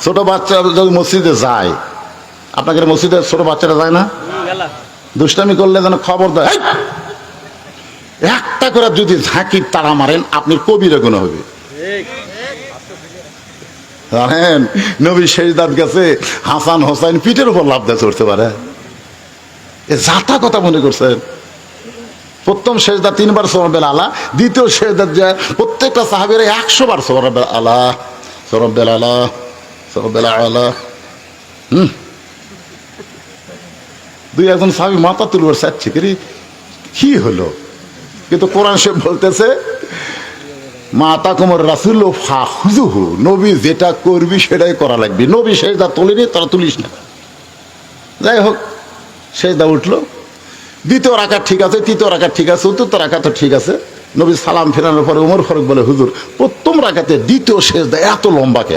ছোট বাচ্চা যদি মসজিদে যায়, আপনাদের মসজিদে ছোট বাচ্চারা যায় না? দুষ্টামি করলে যেন খবর দেয়, একটা করে যদি ঝাঁকির তাড়া মারেন আপনি কবিরা গুনাহ হবে। জানেন নবী সেজদাত গেছে, হাসান হোসাইন পিঠের উপর লাফ দিয়ে চড়তে পারে? এ জাতা কথা মনে করছেন? প্রথম সেজদা 3বার সুবহানাল আলা, দ্বিতীয় সেজদা যায় প্রত্যেকটা সাহাবীরা 100 বার সুবহানাল আলা সুবহানাল আলা সুবহানাল আলা। 2-1 সাহাবী মাথা তুলবার চাচ্ছে কি হলো? কিন্তু কোরআন শরীফ বলতেছে মাতা কুমর রাসূল ফাখুযুহু, নবী যেটা করবি সেটাই করা লাগবে। নবী সেজদা তোলেনি, তারা তুলিস না। যাই হোক, সেজদা উঠলো, 2য় রাকাত ঠিক আছে, 3য় রাকাত ঠিক আছে, 4th রাকাত ঠিক আছে। নবী সালাম ফেরানোর পরে ওমর ফারুক বলে, হুজুর প্রথম রাকাতে 2য় সেজদা এত লম্বা কে?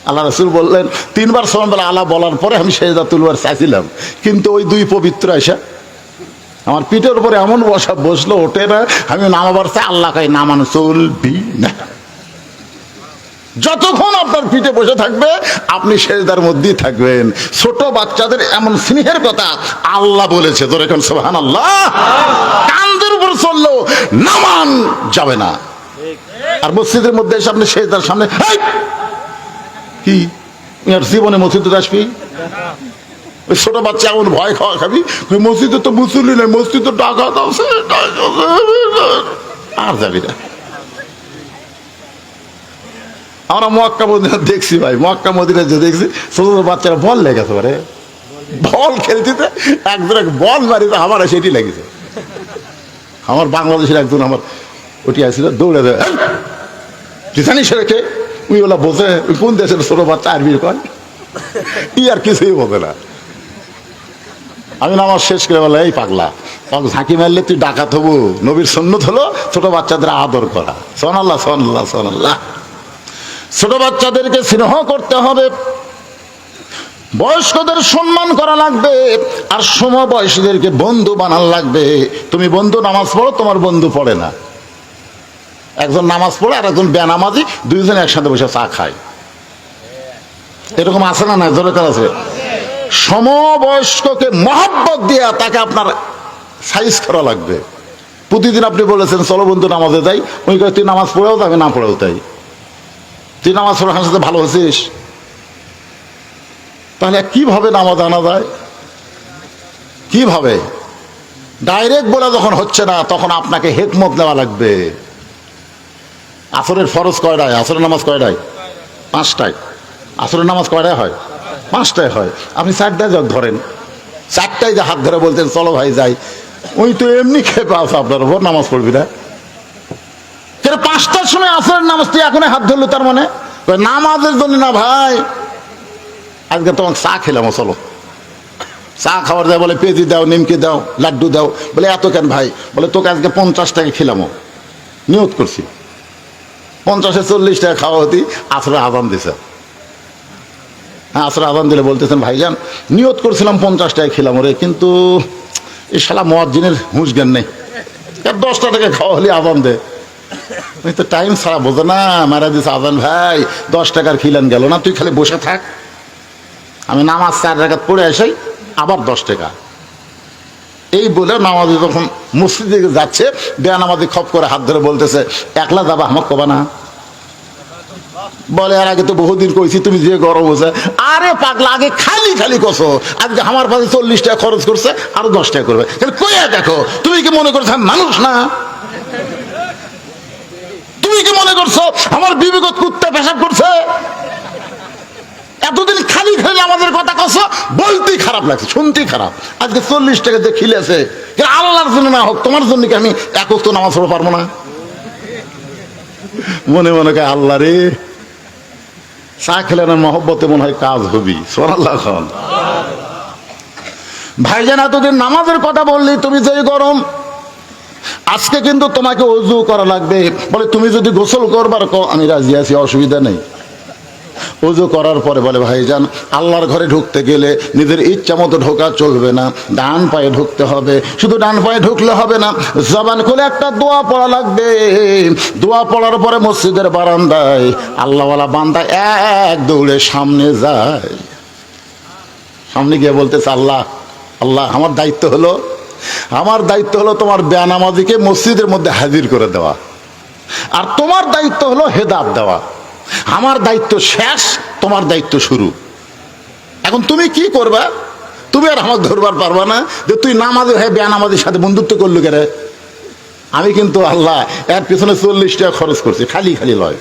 আল্লাহ রাসূল বললেন 3বার সুবহানাল্লাহ আলা বলার পরে আমি সেজদা তুলবার চাইছিলাম, কিন্তু ওই 2 পবিত্র আয়সা আমার পিঠের উপরে এমন বসলো, ওঠে না। আমি নামাবার চাই, আল্লাহ কয় নামানো চলবি না। যতক্ষণ আপনার পিঠে বসে থাকবে আপনি সেজদার মধ্যেই থাকবেন। ছোট বাচ্চাদের এমন স্নেহের কথা আল্লাহ বলেছে, তোর এখন সুবহানাল্লাহ। কাঁধের উপর চললো, নামান যাবে না। আর মসজিদের মধ্যে এসে আপনি সেজদার সামনে কি জীবনে মসজিদে আসবি? ওই ছোট বাচ্চা এমন ভয় খাওয়া খাবি, মসজিদে তো মুসল্লি নেই, মসজিদে টাকা দাও, আর যাবি না। আমরা মক্কা মদিনা দেখছি ভাই, মক্কা মদিনা যে দেখছি ছোট ছোট বাচ্চারা বল লেগেছে, পারে বল খেলতে একজন বল মারিতে আমার সেটি লেগেছে। আমার বাংলাদেশের একজন আমার ওটি আসছিল, দৌড়ে দেয় তুই জানিস রেখে ওই ওলা বোঝে ওই কোন দেশের ছোট বাচ্চা আরবির কয়, ই আর কিছুই বোঝে না। আমি নামাজ শেষ করে বলে, এই পাগলা, তখন ঝাঁকি মারলে তুই ডাকাত হবো। নবীর সুন্নত হলো ছোট বাচ্চাদের আদর করা। সুবহানাল্লাহ সুবহানাল্লাহ সুবহানাল্লাহ। ছোট বাচ্চাদেরকে স্নেহ করতে হবে, বয়স্কদের সম্মান করা লাগবে, আর সমবয়সীদেরকে বন্ধু বানান লাগবে। তুমি বন্ধু নামাজ পড়ো, তোমার বন্ধু পড়ে না। একজন নামাজ পড়ে আর একজন বেনামাজি, 2জন একসাথে বসে চা খায়। এরকম আছে না? না, দরকার আছে। সমবয়স্ককে মহব্বত দিয়া তাকে আপনার সাইজ করা লাগবে। প্রতিদিন আপনি বলেছেন চলো বন্ধু নামাজে যাই, ওই তুই নামাজ পড়েও যাবে, না পড়েও তাই। তুই নামাজ পড়ার সাথে ভালো হয়েছিস, তাহলে কিভাবে নামাজ আনা যায়? কিভাবে? ডাইরেক্ট বলে যখন হচ্ছে না তখন আপনাকে হিকমত নেওয়া লাগবে। আসরের ফরজ কয়টায়? আসরের নামাজ কয়টায়? 5টায়। আসরের নামাজ কয়টায় হয়? 5টায় হয়। আপনি 4টায় ধরেন, 4টায় যে হাত ধরে বলতেন চলো ভাই যাই, ওই তো এমনি খেপে আছে আপনার উপর, নামাজ পড়বি না। 5টার সময় আসরের নামাজ তুই এখন হাত ধরলো, তার মানে নামাজের জন্য না ভাই, আজকে তোমাকে চা খেলাম চলো। চা খাওয়ার দেয়, বলে পেঁজি দাও, নিমকি দাও, লাড্ডু দাও। বলে এত কেন ভাই? বলে তোকে আজকে 50 টাকা খেলামো, নিয়ত করছি। 50-এ 40 টাকা খাওয়া হতি, আসরে আজান দিছে। হ্যাঁ, আসরে আজান দিলে বলতেছেন ভাইজান নিয়ত করছিলাম 50 টাকা খেলাম রে, কিন্তু এই শালা মুয়াজ্জিনের হুঁশ জ্ঞান নেই, 10 টাকা খাওয়া হলে আজান দে। তুই তো টাইম ছাড়া বোঝে না, মারা দিস আজান। ভাই 10 টাকার খিলান গেল না, তুই খালি বসে থাক, আমি নামাজ 4 রাকাত পড়ে আসাই, আবার 10 টাকা। এই বলে নামাজি যখন মসজিদে যাচ্ছে, বেয়ানামাজি খপ করে হাত ধরে বলতেছে একলা যাবা, আমাকে কবা না? বলে আর আগে তো বহুদিন কইছি, তুমি যে গরম হয়েছে। আরে পাগলা, আগে খালি খালি কসো, আজকে আমার পাশে 40 টাকা খরচ করছে, আরো 10 টাকা করবে। কইয়া দেখো, তুমি কি মনে করছো মানুষ না? তুমি কি মনে করছো আমার বিবেকত কুত্তা পেশাব করছে? এতদিন খালি খালি আমাদের কথা কসো, বলতেই খারাপ লাগছে, শুনতেই খারাপ। আজকে 40 টাকা দিয়ে খিলেছে, আল্লাহর জন্য না হোক, তোমার জন্য কি আমি একক তো নামাজ পড়তে পারবো না? মনে মনে কে আল্লাহ রে, চা খেলে না মহব্বতে মনে হয় কাজ হবি। সুবহানাল্লাহ। ভাইজান এতদিন নামাজের কথা বললি, তুমি যে গরম, আজকে কিন্তু তোমাকে ওযু করা লাগবে। বলে তুমি যদি গোসল করবার কো, আমি রাজি আছি, অসুবিধা নেই। ওযু করার পরে বলে ভাইজান আল্লাহর ঘরে ঢুকতে গেলে নিজের ইচ্ছা মতো ঢোকা চলবে না, ডান পায়ে ঢুকতে হবে। শুধু ডান পায়ে ঢুকলে হবে না, জবান খুলে একটা দোয়া পড়া লাগবে। দোয়া পড়ার পরে মসজিদের বারান্দায় আল্লাহওয়ালা বান্দা এক দৌড়ে সামনে যায়। সামনে গিয়ে বলতেছে আল্লাহ, আল্লাহ আমার দায়িত্ব হলো তোমার বেয়ানামাজিকে মসজিদের মধ্যে হাজির করে দেওয়া, আর তোমার দায়িত্ব হলো হেদায়েত দেওয়া। আমার দায়িত্ব শেষ, তোমার দায়িত্ব শুরু। এখন তুমি কি করবা? তুমি আর আমাকে ধরবার পারবা না যে তুই নামাজি হয়ে বেয়ানামাজির সাথে বন্ধুত্ব করলু কেন? আমি কিন্তু আল্লাহ এর পিছনে 40 টাকা খরচ করছি, খালি খালি লয়।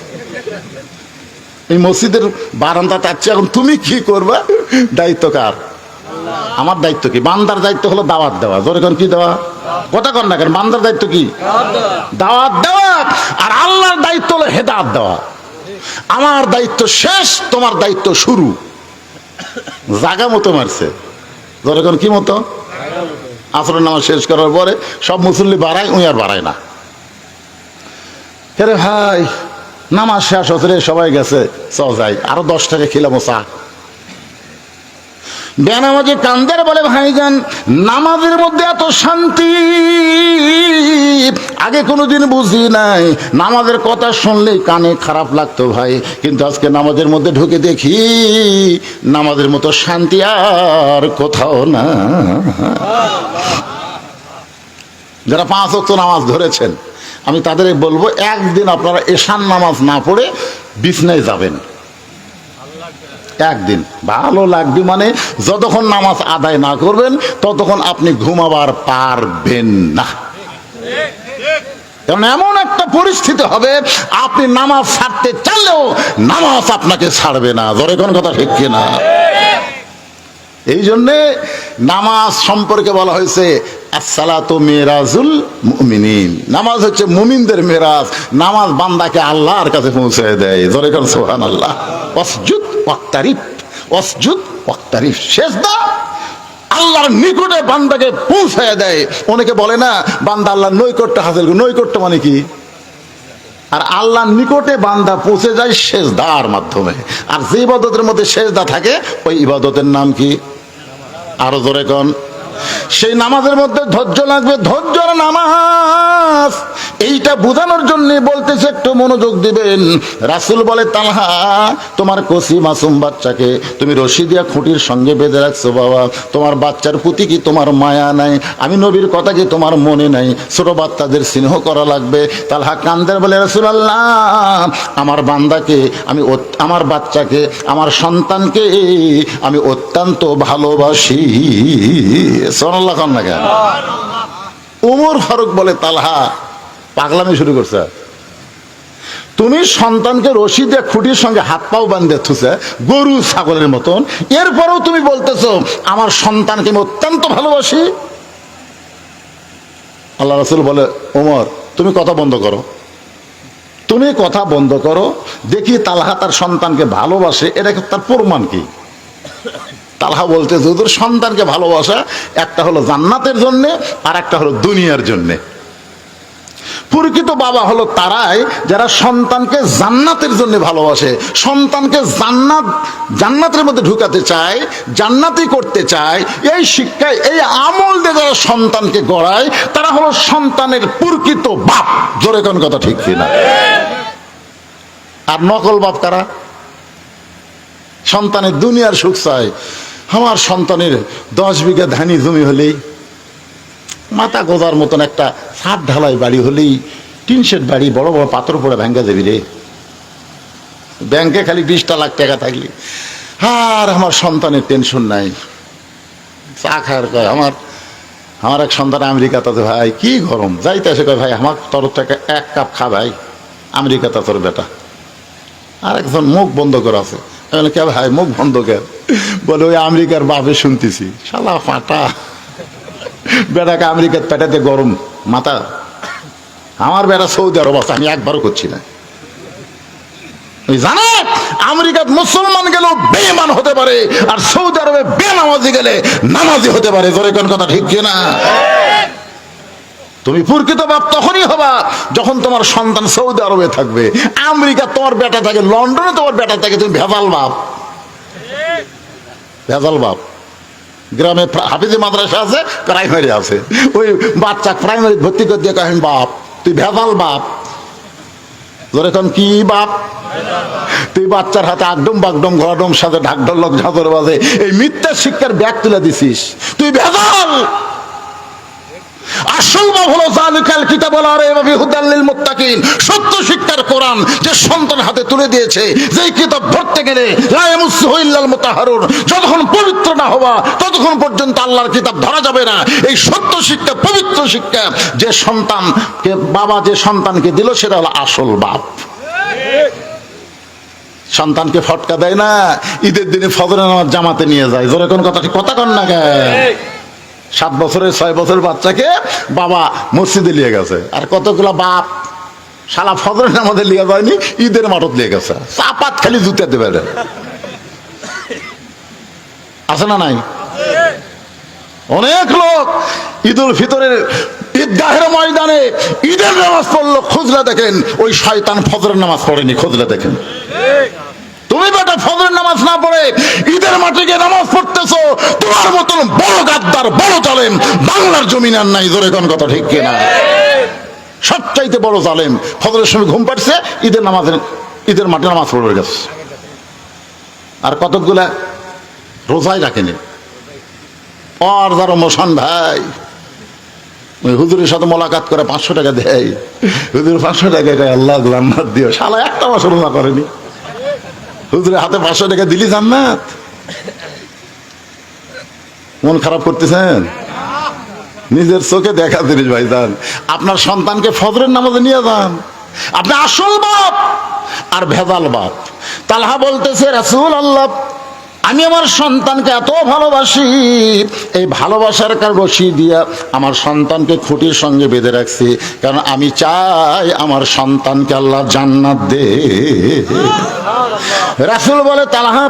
এই মসজিদের বারান্দা চাচ্ছি, এখন তুমি কি করবা? দায়িত্ব কার? আমার দায়িত্ব কি? বান্দার দায়িত্ব হলো দাওয়াত দেওয়া। জোরে কোন কি দেওয়া? কথা কন না কেন? বান্দার দায়িত্ব কি? দাওয়াত দেওয়া। আর আল্লাহর দায়িত্ব হলো হেদায়েত দেওয়া। আমার দায়িত্ব শেষ, তোমার দায়িত্ব শুরু। জাগা মতো মারছে। জোরে কোন কি মতো? আসরের নামাজ শেষ করার পরে সব মুসল্লি বাড়ায়, উই আর বাড়ায় না। আরে ভাই নামাজ শেষ হচ্ছে রে, সবাই গেছে, চল যাই, আরো 10 টাকা খেলাম চা। বেনামাজি কান্দের বলে ভাইজান নামাজের মধ্যে এত শান্তি আগে কোনোদিন বুঝি নাই। নামাজের কথা শুনলেই কানে খারাপ লাগতো ভাই, কিন্তু আজকে নামাজের মধ্যে ঢুকে দেখি নামাজের মতো শান্তি আর কোথাও না। যারা 5 ওয়াক্ত নামাজ ধরেছেন, আমি তাদের বলবো একদিন আপনারা এশার নামাজ না পড়ে বিছনায় যাবেন। একদিন ভালো লাগবে, মানে যতক্ষণ নামাজ আদায় না করবেন ততক্ষণ আপনি ঘুমাবার পারবেন না। কারণ এমন একটা পরিস্থিতি হবে আপনি নামাজ ছাড়তে চাইলেও নামাজ আপনাকে ছাড়বে না। জোরে কোন কথা ঠিক কিনা? এই জন্যে নামাজ সম্পর্কে বলা হয়েছে আসসালাতু মিরাজুল মুমিনিন। নামাজ হচ্ছে মুমিনদের মেরাজ। নামাজ বান্দাকে আল্লাহর কাছে পৌঁছে দেয়। জোরে কোন সুবহানাল্লাহ। ওয়াসজুদ ওয়াক্তারিব, ওয়াসজুদ ওয়াক্তারিব, সিজদা আল্লাহর নিকটে বান্দাকে পৌঁছে দেয়। অনেকে বলে না বান্দা আল্লাহর নৈকট্য হাসিল করে। নৈকট্য মানে কি? আর আল্লাহর নিকটে বান্দা পৌঁছে যায় সিজদার মাধ্যমে। আর যে ইবাদতের মধ্যে সিজদা থাকে ওই ইবাদতের নাম কি? আরো জোরে কোন। সেই নামাজের মধ্যে ধৈর্য লাগবে, ধৈর্যর নামাজ। এইটা বোঝানোর জন্য বলতেছে, একটু মনোযোগ দিবেন। রাসূল বলে তালহা তোমার কচি মাসুম বাচ্চাকে তুমি রশি দিয়া খুঁটির সঙ্গে বেঁধে রাখছো বাবা, তোমার বাচ্চার প্রতি কি তোমার মায়া নাই? আমি নবীর কথা কি তোমার মনে নাই? ছোট বাচ্চাদের স্নেহ করা লাগবে। তালহা কান্দের বলে রাসূলুল্লাহ আমার বান্দাকে আমি, আমার বাচ্চাকে, আমার সন্তানকে আমি অত্যন্ত ভালোবাসি। সুবহানাল্লাহ না কেন? ওমর ফারুক বলে তালহা পাগলামি শুরু করছে। তুমি সন্তানকে রশি দিয়ে খুঁটির সঙ্গে হাত পাও বাঁধে থুছে গরু ছাগলের মতন, এরপরেও তুমি বলতেছো আমার সন্তানকে আমি অত্যন্ত ভালোবাসি। আল্লাহ রাসূল বলে ওমর তুমি কথা বন্ধ করো, তুমি কথা বন্ধ করো, দেখি তালহা তার সন্তানকে ভালোবাসে, এটা তার প্রমাণ কি? তালহা বলতে হুজুর সন্তানকে ভালোবাসা একটা হলো জান্নাতের জন্যে আর একটা হলো দুনিয়ার জন্যে। প্রকৃত বাবা হলো তারাই যারা সন্তানকে জান্নাতের জন্য ভালোবাসে, সন্তানকে জান্নাতের মধ্যে ঢুকাতে চায়, জান্নাতি করতে চায়। এই শিক্ষায় এই আমল দিয়ে যারা সন্তানকে গড়ায় তারা হলো সন্তানের প্রকৃত বাপ। জোরে কোন কথা ঠিক কিনা? আর নকল বাপ কারা? সন্তানের দুনিয়ার সুখ চায়। আমার সন্তানের 10 বিঘা ধানি জমি হলেই, মাথা গোজার মতন একটা ছাদ ঢালাই বাড়ি হলেই, টিন শেড বাড়ি, বড় বড় পাথর পড়ে ভেঙ্গা দেবি রে, ব্যাংকে খালি 20টা লাখ টাকা থাকলি, আর আমার সন্তানের টেনশন নাই। চা খাওয়ার কয় আমার এক সন্তান আমেরিকাতে, ভাই কি গরম, যাইতে আসে কয় ভাই আমার তরফ থেকে 1 কাপ খা ভাই, আমেরিকাতে তোর বেটা। আর একজন মুখ বন্ধ করে আছে, কে ভাই মুখ বন্ধ কে? বলে ওই আমেরিকার বাপে শুনতেছি, শালা ফাটা বেটাকে আমেরিকার পেটাতে গরম মাথা। আমার বেটা সৌদি আরব আছে, আমি একবারও করছি না। জানে আমেরিকার মুসলমান গেলেও বেঈমান হতে পারে, আর সৌদি আরবে বেনামাজি গেলে নামাজি হতে পারে। জোরে কোন কথা ঠিক কিনা? তুমি প্রকৃত বাপ তখনই হবা যখন তোমার সন্তান সৌদি আরবে থাকবে, আমেরিকা তোমার বেটা থাকে, লন্ডনে তোমার বেটা থাকে, তুমি ভেজাল বাপ। ভেজাল বাপ। গ্রামে হাফিজি মাদ্রাসা আছে, প্রাইমারি আছে, ওই বাচ্চা প্রাইমারি ভর্তি করে দিয়ে কহেন বাপ, তুই ভেজাল বাপ। ধরে এখন কি বাপ? তুই বাচ্চার হাতে আগডম বাগডম ঘরডম সাথে ঢাকঢোলক ঝাঁঝর বাজে এই মিথ্যা শিক্ষার ব্যাগ তুলে দিছিস, তুই ভেজাল। আসল বাপ হলো জালিকাল কিতাবুল রাইবা হুদাল লিল মুত্তাকিন, সত্য শিক্ষার কোরআন যে সন্তান হাতে তুলে দিয়েছে, যেই কিতাব পড়তে গেলে লা ইয়ামুসসুহু ইল্লাল মুতাহহারুন, যতক্ষণ পবিত্র না হবা ততক্ষণ পর্যন্ত আল্লাহর কিতাব ধরা যাবে না। এই সত্য শিক্ষা, পবিত্র শিক্ষা যে সন্তানকে বাবা যে সন্তানকে দিল সেটা হলো আসল বাপ। সন্তানকে ফটকা দেয় না, ঈদের দিনে ফজরের নামাজ জামাতে নিয়ে যায়। জোরে কোন কথা, কথা কন না কে? 7 বছরের 6 বছরের বাচ্চাকে বাবা মসজিদে নিয়ে গেছে, আর কতগুলো বাপ শালা ফজরের নামাজে নিয়ে যায়নি, ঈদের মাঠত নিয়ে গেছে, চাপাত খালি জুতে দেবে। আছে না নাই? অনেক লোক ঈদুল ফিতরের ঈদগাহের ময়দানে ঈদের নামাজ পড়লো, খুঁজলে দেখেন ওই শয়তান ফজরের নামাজ পড়েনি, খুঁজলে দেখেন। তুমি বেটা ফজরের নামাজ না পড়ে ঈদের মাঠে গিয়ে নামাজ পড়তেছো, তোমার মতন বড় গাদ্দার, বড় জালেম বাংলার জমিন আর নাই। জোরে কোন কথা ঠিক কিনা? সবচাইতে বড় জালেম ফজরের সময় ঘুম পাড়ছে, ঈদের মাঠে নামাজ পড়ে গেছে। আর কতকগুলা রোজাই রাখেনি। আর যারা মোশন ভাই ওই হুজুরের সাথে মোলাকাত করে 500 টাকা দেয়, হুজুর 500 টাকা আল্লাহ জান্নাত দিও, শালা একটা মাস রোজা করেনি, হুজুরের হাতে 500 টাকা দিলি জান্নাত। মন খারাপ করতেছেন? নিজের চোখে দেখা জিনিস ভাই যান। আপনার সন্তানকে ফজরের নামাজে নিয়ে যান, আপনি আসল বাপ আর ভেজাল বাপ। তালহা বলতেছে রাসূলুল্লাহ, আমি আমার সন্তানকে এত ভালোবাসি, এই ভালোবাসার রশি দিয়া আমার সন্তানকে খুঁটির সঙ্গে বেঁধে রাখছি, কারণ আমি চাই আমার সন্তানকে আল্লাহ জান্নাত দে। রাসূল বলে, তালহা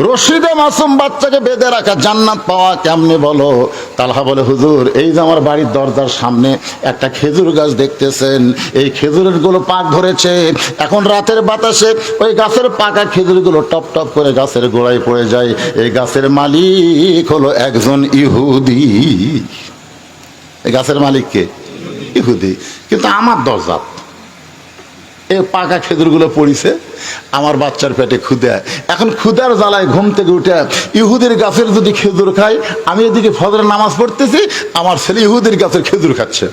রশিদে মাসুম বাচ্চাকে বেঁধে রাখা জান্নাত পাওয়া কেমনে বলো? তালহা বলে, হুজুর এই যে আমার বাড়ির দরজার সামনে একটা খেজুর গাছ দেখতেছেন, এই খেজুরের গুলো পাক ধরেছে, এখন রাতের বাতাসে ওই গাছের পাকা খেজুরগুলো টপ টপ করে গাছের গোড়ায় পড়ে যায়। এই গাছের মালিক হলো একজন ইহুদি। এই গাছের মালিক কে? ইহুদি। কিন্তু আমার দরজা এই পাকা খেজুরগুলো পড়িছে, আমার বাচ্চার পেটে ক্ষুধা, এখন ক্ষুধার জ্বালায় ঘুম থেকে উঠে ইহুদির গাছের যদি খেজুর খাই, আমি এদিকে ফজরের নামাজ পড়তেছি, আমার ছেলে ইহুদির গাছের খেজুর খাচ্ছে।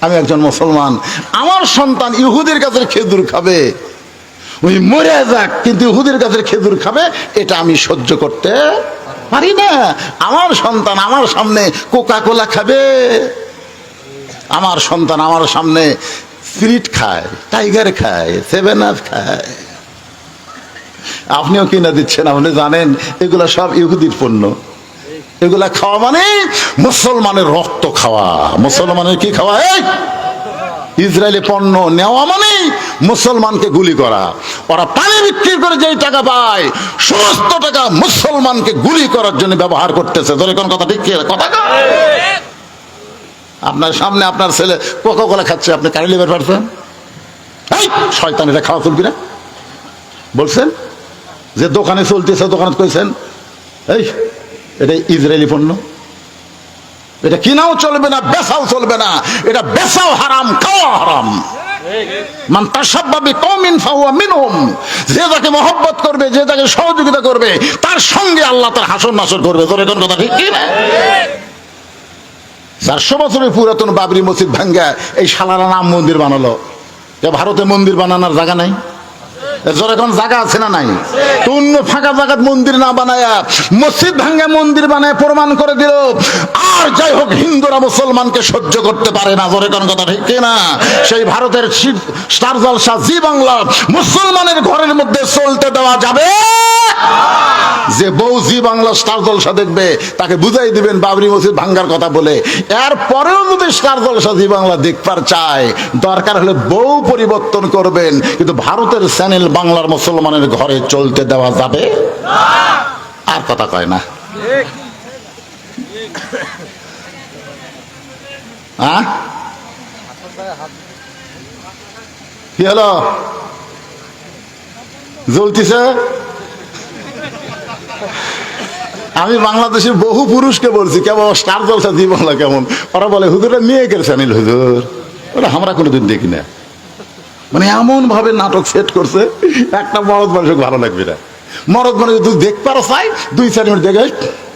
আমি একজন মুসলমান, আমার সন্তান ইহুদির গাছের খেজুর খাবে, ওই মরে যাক, কিন্তু ইহুদির গাছের খেজুর খাবে, এটা আমি সহ্য করতে পারি না। আমার সন্তান আমার সামনে কোকা কোলা খাবে, আমার সন্তান আমার সামনে স্পিরিট খায়, টাইগার খায়, 7 আপ খায়। আপনিও কিনা দিচ্ছেন, আপনি জানেন এগুলা সব ইহুদির পণ্য। এগুলা খাওয়া মানে মুসলমানের রক্ত খাওয়া। মুসলমানের কি খাওয়া? ইসরায়েলি পণ্য নেওয়া মানে মুসলমানকে গুলি করা। ওরা পানি বিক্রি করে যেই টাকা পায় সমস্ত টাকা মুসলমানকে গুলি করার জন্য ব্যবহার করতেছে। ধরে কোন কথা ঠিক কথা? আপনার সামনে আপনার ছেলে কোকা কোলা খাচ্ছে, আপনি কারি লিভার পারছেন? এই শয়তান, এটা খাওয়া চলবি না বলছেন? যে দোকানে চলতেছে দোকানে কইছেন এই এটা ইসরায়েলি পণ্য, এটা কিনাও চলবে না, বেচাও চলবে না, এটা বেচাও হারাম, খাওয়া হারাম। মান তাশাব্বা বিকওমিন ফাহুয়া মিনহুম, যে যাকে মহব্বত করবে, যে যাকে সহযোগিতা করবে, তার সঙ্গে আল্লাহ তার হাসর নাসর করবে। তোর এখন কথা ঠিক কি না? 400 বছরের পুরাতন বাবরি মসজিদ ভাঙ্গা এই শালারা রাম মন্দির বানালো। ভারতে মন্দির বানানোর জায়গা নাই? এখন জায়গা আছে না নাই? তো অন্য ফাঁকা জায়গায় মন্দির না বানায়া মসজিদ ভাঙ্গা মন্দির বানায় প্রমাণ করে দিল। আর যাই হোক, হিন্দুরা মুসলমানকে সহ্য করতে পারে না। জোরে কোন কথা ঠিক না? সেই ভারতের স্টার জলসা জি বাংলা মুসলমানের ঘরের মধ্যে চলতে দেওয়া যাবে? যে বউ জি বাংলা স্টার জলসা দেখবে তাকে বুঝাই দিবেন বাবরি মসজিদ ভাঙ্গার কথা বলে। এরপরেও যদি স্টার জলসা জি বাংলা দেখবার চায়, দরকার হলে বউ পরিবর্তন করবেন, কিন্তু ভারতের চ্যানেল বাংলার মুসলমানের ঘরে চলতে দেওয়া যাবে আর কথা কয় না। হ্যাঁ, কি হলো? জ্বলতিছে? আমি বাংলাদেশের বহু পুরুষকে বলছি কেমন স্টার জলসা জি বাংলা কেমন, ওরা বলে হুজুরটা মেয়েকের চ্যানেল হুজুর, ওরা আমরা কোনোদিন দেখি না। মানে এমন ভাবে নাটক সেট করছে, একটা মরদ মানুষকে ভালো লাগবে না। মরদ মানুষ তুই দেখবার চাই 2-4 মিনিট দেখে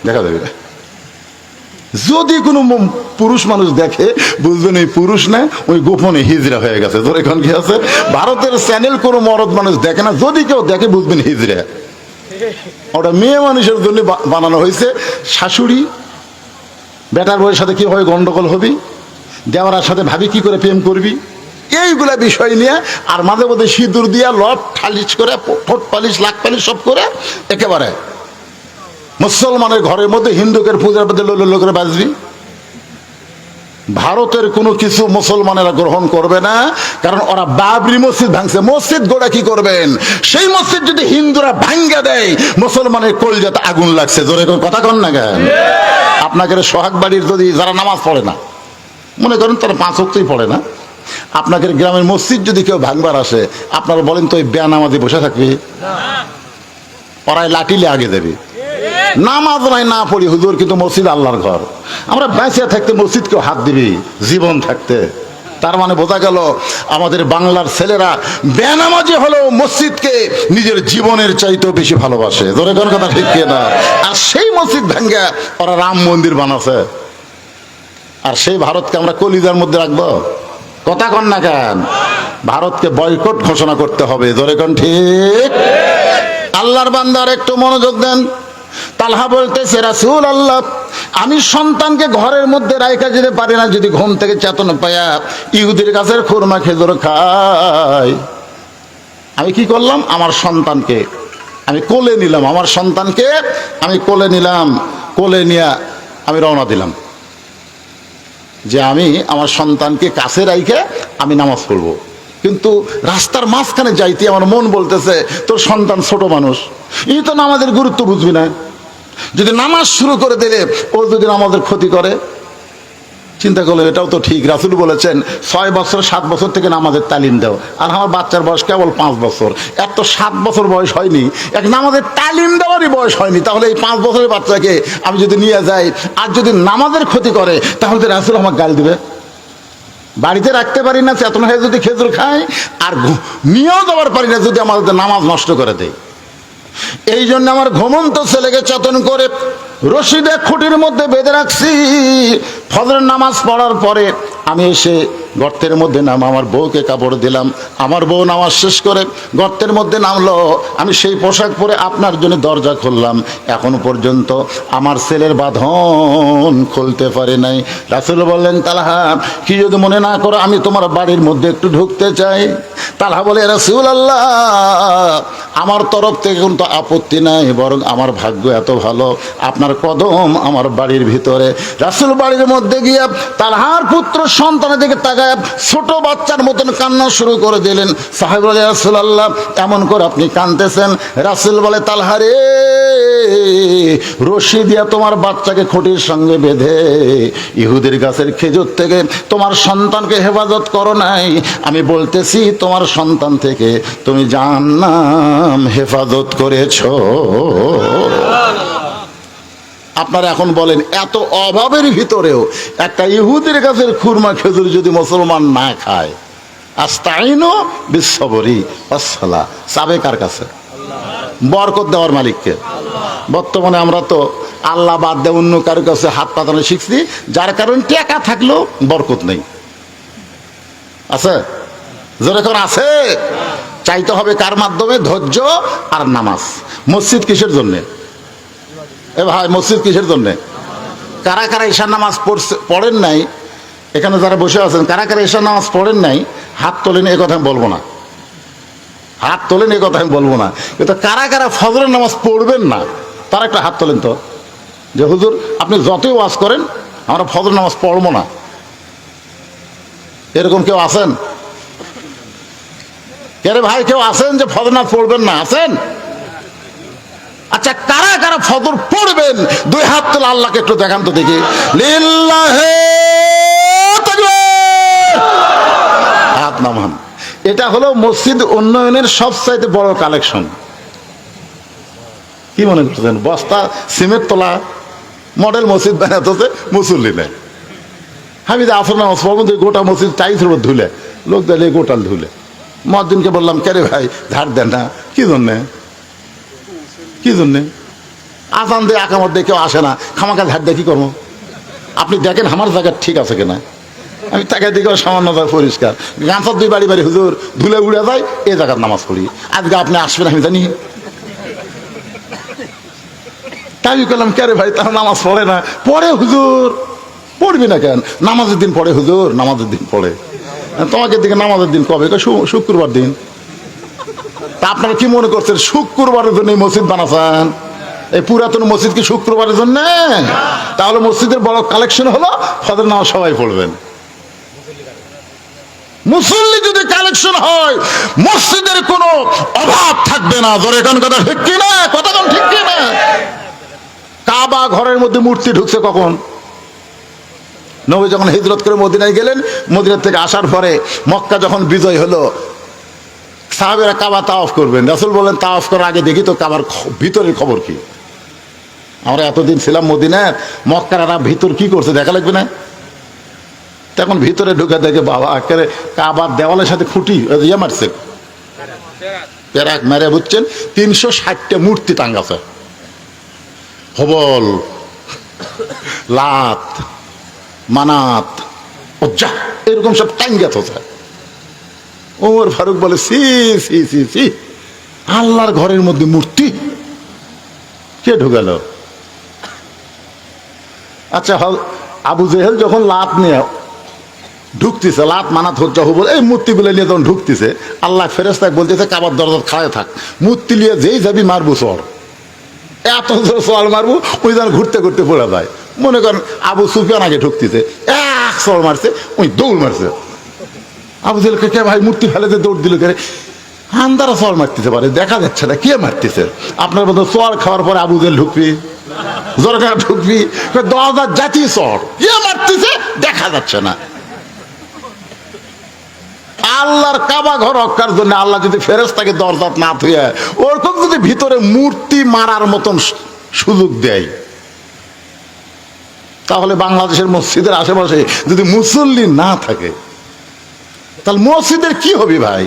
দেখা যাবে না। যদি কোনো পুরুষ মানুষ দেখে বুঝবেন এই পুরুষ না, ওই গোপনে হিজড়া হয়ে গেছে। তোর এখন কি আছে, ভারতের চ্যানেল কোনো মরদ মানুষ দেখে না, যদি কেউ দেখে বুঝবেন হিজড়া। ওটা মেয়ে মানুষের জন্য বানানো হয়েছে। শাশুড়ি বেটার বউয়ের সাথে কি হয় গন্ডগোল হবি, দেওয়ার সাথে ভাবি কি করে প্রেম করবি, এইগুলা বিষয় নিয়ে আর মাঝে মধ্যে সিঁদুর দিয়া লট ঠালিশ করে ঠোঁট পালিশ লাক পালিশ সব করে একেবারে মুসলমানের ঘরের মধ্যে হিন্দুকের পূজার মধ্যে লোলো করে বাজবি। ভারতের কোনো কিছু মুসলমানেরা গ্রহণ করবে না, কারণ ওরা বাবরি মসজিদ ভাঙছে। মসজিদ গোড়া কি করবেন? সেই মসজিদ যদি হিন্দুরা ভাঙ্গা দেয়, মুসলমানের কলজাতে আগুন লাগছে। জোরে কথা কন না কেন? আপনাকে সোহাগ বাড়ির যদি যারা নামাজ পড়ে না, মনে করেন তারা 5 ওয়াক্তই পড়ে না, আপনাদের গ্রামের মসজিদ যদি কেউ ভাঙবার আসে, আপনারা বলেন তো ওই বেনামাজি বসে থাকবে? ওরাই লাঠিলে আগে দেবে। নামাজ নাই না পড়ি হুজুর, কিন্তু মসজিদ আল্লাহর ঘর, আমরা বেঁচে থাকতে মসজিদ কেউ হাত দিবি জীবন থাকতে। তার মানে বোঝা গেল আমাদের বাংলার ছেলেরা বেনামাজি হলেও মসজিদকে নিজের জীবনের চাইতেও বেশি ভালোবাসে। ধরে কোন কথা ঠিক না? আর সেই মসজিদ ভাঙ্গা ওরা রাম মন্দির বানাছে। আর সেই ভারতকে আমরা কলিজার মধ্যে রাখবো? কথা কন না কেন? ভারতকে বয়কট ঘোষণা করতে হবে। ধরে কোন ঠিক? আল্লাহর বান্দার একটু মনোযোগ দেন। তালহা বলতেছে, রাসূল আল্লাহ, আমি সন্তানকে ঘরের মধ্যে রাইখা যেতে পারি না, যদি ঘুম থেকে চেতনা পায়া ইহুদির গাছের খুরমা খেজুর খাই। আমি কি করলাম? আমার সন্তানকে আমি কোলে নিলাম, আমার সন্তানকে আমি কোলে নিলাম, কোলে নিয়ে আমি রওনা দিলাম যে আমি আমার সন্তানকে কাছে রাইখে আমি নামাজ পড়বো। কিন্তু রাস্তার মাঝখানে যাইতে আমার মন বলতেছে, তোর সন্তান ছোট মানুষ, এই তো নামাজের গুরুত্ব বুঝবি না, যদি নামাজ শুরু করে দিলে ও যদি নামাজের ক্ষতি করে। চিন্তা করলো এটাও তো ঠিক, রাসূল বলেছেন 6 বছর 7 বছর থেকে নামাজের তালিম দাও, আর আমার বাচ্চার বয়স কেবল 5 বছর। এত 7 বছর বয়স হয়নি, এক নামাজের তালিম দেওয়ারই বয়স হয়নি, তাহলে এই 5 বছরের বাচ্চাকে আমি যদি নিয়ে যাই আর যদি নামাজের ক্ষতি করে, তাহলে তো রাসূল আমাকে গাল দিবে। বাড়িতে রাখতে পারি না চেতন হয়ে যদি খেজুর খায়, আর নিয়েও যাওয়ার পারি না যদি আমাদের নামাজ নষ্ট করে দেয়। এই জন্য আমার ঘুমন্ত ছেলেকে চেতন করে রশিদে খুঁটির মধ্যে বেঁধে রাখছি। ফজরের নামাজ পড়ার পরে আমি এসে গর্তের মধ্যে আমার বউকে কাপড় দিলাম। আমার বউ নামাজ শেষ করে গর্তের মধ্যে নামলো, আমি সেই পোশাক পরে আপনার জন্য দরজা খুললাম। এখনো পর্যন্ত আমার ছেলের বাঁধন খুলতে পারে নাই। রাসূল বললেন, তালহা, কি যদি মনে না করো আমি তোমার বাড়ির মধ্যে একটু ঢুকতে চাই। তালহা বলে, রাসূল আল্লাহ, আমার তরফ থেকে কিন্তু আপত্তি নাই, বরং আমার ভাগ্য এত ভালো আপনার কদম আমার বাড়ির ভিতরে। রাসূল বাড়ির মধ্যে গিয়ে তালহার পুত্র সন্তানের দিকে তাকায় লাগায় ছোট বাচ্চার মতন কান্না শুরু করে দিলেন। সাহেব বলে, ইয়া রাসূলুল্লাহ, এমন করে আপনি কাঁদতেছেন? রাসূল বলে, তালহা রে, রশি দিয়া তোমার বাচ্চাকে খুঁটির সঙ্গে বেঁধে ইহুদির গাছের খেজুর থেকে তোমার সন্তানকে হেফাজত করো নাই। আমি বলতেছি তোমার সন্তান থেকে তুমি জাহান্নাম হেফাজত করেছো। আপনারা এখন বলেন, এত অভাবের ভিতরেও একটা ইহুদির গাছের খুরমা খেজুর যদি মুসলমান না খায়, আস্তাইনু বিসসবরি ওয়াসসালাহ, চাবে কার কাছে? বরকত দেওয়ার মালিককে। বর্তমানে আমরা তো আল্লাহ বাদ দিয়ে অন্য কারোর কাছে হাত পাতানো শিখছি, যার কারণে টাকা থাকলেও বরকত নেই। আছে? যেরকম আছে, চাইতে হবে কার মাধ্যমে? ধৈর্য আর নামাজ। মসজিদ কিসের জন্যে? এ ভাই, মসজিদ কিসের জন্যে? কারা কারা ঈশার নামাজ পড়েন নাই? এখানে যারা বসে আছেন, কারা কারা ঈশার নামাজ পড়েন নাই? হাত তোলেন। এ কথা আমি বলবো না, হাত তোলেন, এ কথা আমি বলবো না। কিন্তু কারা কারা ফজরের নামাজ পড়বেন না, তারা একটা হাত তোলেন তো, যে হুজুর আপনি যতই ওয়াজ করেন আমরা ফজর নামাজ পড়বো না। এরকম কেউ আছেন? কে রে ভাই, কেউ আছেন যে ফজর নামাজ পড়বেন না? আছেন? আচ্ছা, কারা কারা ফজর পড়বেন? দুই হাত তোলা, আল্লাহকে একটু দেখান তো দেখি। লিল্লাহে তাকবীর, হাত নামান। এটা হলো মসজিদ উন্নয়নের সবচাইতে বড় কালেকশন। কি মনে করছেন? বস্তা সিমেন্ট তোলা মডেল মসজিদ বানাতে মুসল্লি নেই। আমি যে আসর নামাজ পড়বো, গোটা মসজিদ টাইলস ধুলে, লোক দিলে গোটাল ধুলে। মসজিদকে বললাম, কে রে ভাই ধার দেন না? কি জন্যে? কি জন্যে? আজান দিয়ে আকামত দিয়ে কেউ আসে না, খামাকা ধার দিয়ে কি করবো? আপনি দেখেন আমার জায়গা ঠিক আছে কিনা। আমি তাকে দিকে সামান্য পরিষ্কার, গামছা দুই বাড়ি বাড়ি হুজুর ধুলে উড়ে যায়, এই জায়গার নামাজ পড়ি। আজকে আপনি আসবেন আমি জানি। তাই করলাম, কে রে ভাই তারা নামাজ পড়ে না? পড়ে হুজুর। পড়বি না কেন? নামাজের দিন পড়ে হুজুর, নামাজের দিন পড়ে। তোমাকে দিকে নামাজের দিন কবে? শুক্রবার দিন। তা আপনারা কি মনে করছেন শুক্রবারের জন্য মসজিদ বানাচ্ছেন? এই পুরাতন মসজিদ কি শুক্রবারের জন্য? তাহলে মসজিদের বড় কালেকশন হলো ফজর নামাজ সবাই পড়বেন। মুসল্লি যদি কালেকশন হয়, মসজিদের কোনো অভাব থাকবে না। ধরে কোন কথা ঠিক কিনা? কথা কোন ঠিক কিনা? কাবা ঘরের মধ্যে মূর্তি ঢুকছে কখন? নবী যখন হিজরত করে মদিনায় গেলেন, মদিনা থেকে আসার পরে মক্কা যখন বিজয় হলো, সাহাবেরা কাবা তাওয়াফ করবেন। রাসূল বলেন, তাওয়াফ করার আগে দেখি তো কাবার ভিতরের খবর কি। আমরা এতদিন ছিলাম মদিনায়, মক্কার ভিতর কি করছে দেখা লাগবে না? তখন ভিতরে ঢুকে দেখে বাবা একেবারে কাবার দেওয়ালের সাথে খুঁটি ইয়ে মারছে, পেরাক মেরে, বুঝছেন, 360টা মূর্তি টাঙ্গাছে। হবল, লাত, মানাত, উজ্জা, এরকম সব টাঙ্গাত হচ্ছে। ওমর ফারুক বলে, সি সি সি সি, আল্লাহর ঘরের মধ্যে মূর্তি কে ঢুকাল? আচ্ছা, আবু জেহেল যখন লাত নিয়ে ঢুকতেছে, লাত মানাত হজ্জা হবল এই মূর্তি গুলো নিয়ে যখন ঢুকতেছে, আল্লাহ ফেরেশতাকে বলতেছে কাবার দরজা খাড়ায় থাক, মূর্তি নিয়ে যেই যাবি মারবো চর, এত জোর চর মারবো, ওই যেন ঘুরতে ঘুরতে পড়ে যায়। মনে করেন আবু সুফিয়ান আগে ঢুকতেছে, এক চর মারছে, ওই দৌড় মারছে। আবু জেহেলকে, কে ভাই মূর্তি ফেলে দিয়ে দৌড় দিল কে? আন্দারা চর মারতেছে পারে, দেখা যাচ্ছে না কে মারতেছে। আপনার মতো চর খাওয়ার পরে আবু জেহেল ঢুকবি, জোরকা ঢুকবি, দরজার জাতি চর, কে মারতেছে দেখা যাচ্ছে না। আল্লাহর কাবা ঘর রক্ষার জন্য আল্লাহ যদি ফেরেশতাকে দরজাত না থুয়ে ওরকম যদি ভিতরে মূর্তি মারার মতন সুযোগ দেয়, তাহলে বাংলাদেশের মসজিদের আশেপাশে যদি মুসল্লি না থাকে, তাহলে মসজিদের কি হবে ভাই?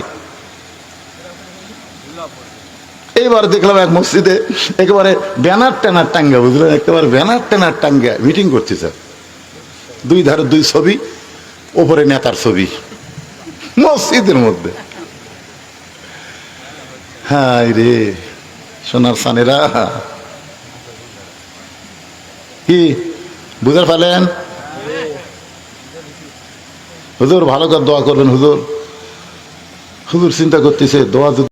এইবার দেখলাম এক মসজিদে একেবারে ব্যানার ট্যানার টাঙ্গা, বুঝলেন, একেবারে ব্যানার ট্যানার টাঙ্গা মিটিং করতেছে। দুই ধারে দুই ছবি, ওপরে নেতার ছবি মসজিদের মধ্যে। হায় রে সোনার সানেরা, কি বুঝতে পারলেন? হুজুর ভালো করে দোয়া করবেন। হুজুর হুজুর চিন্তা করতেছে দোয়া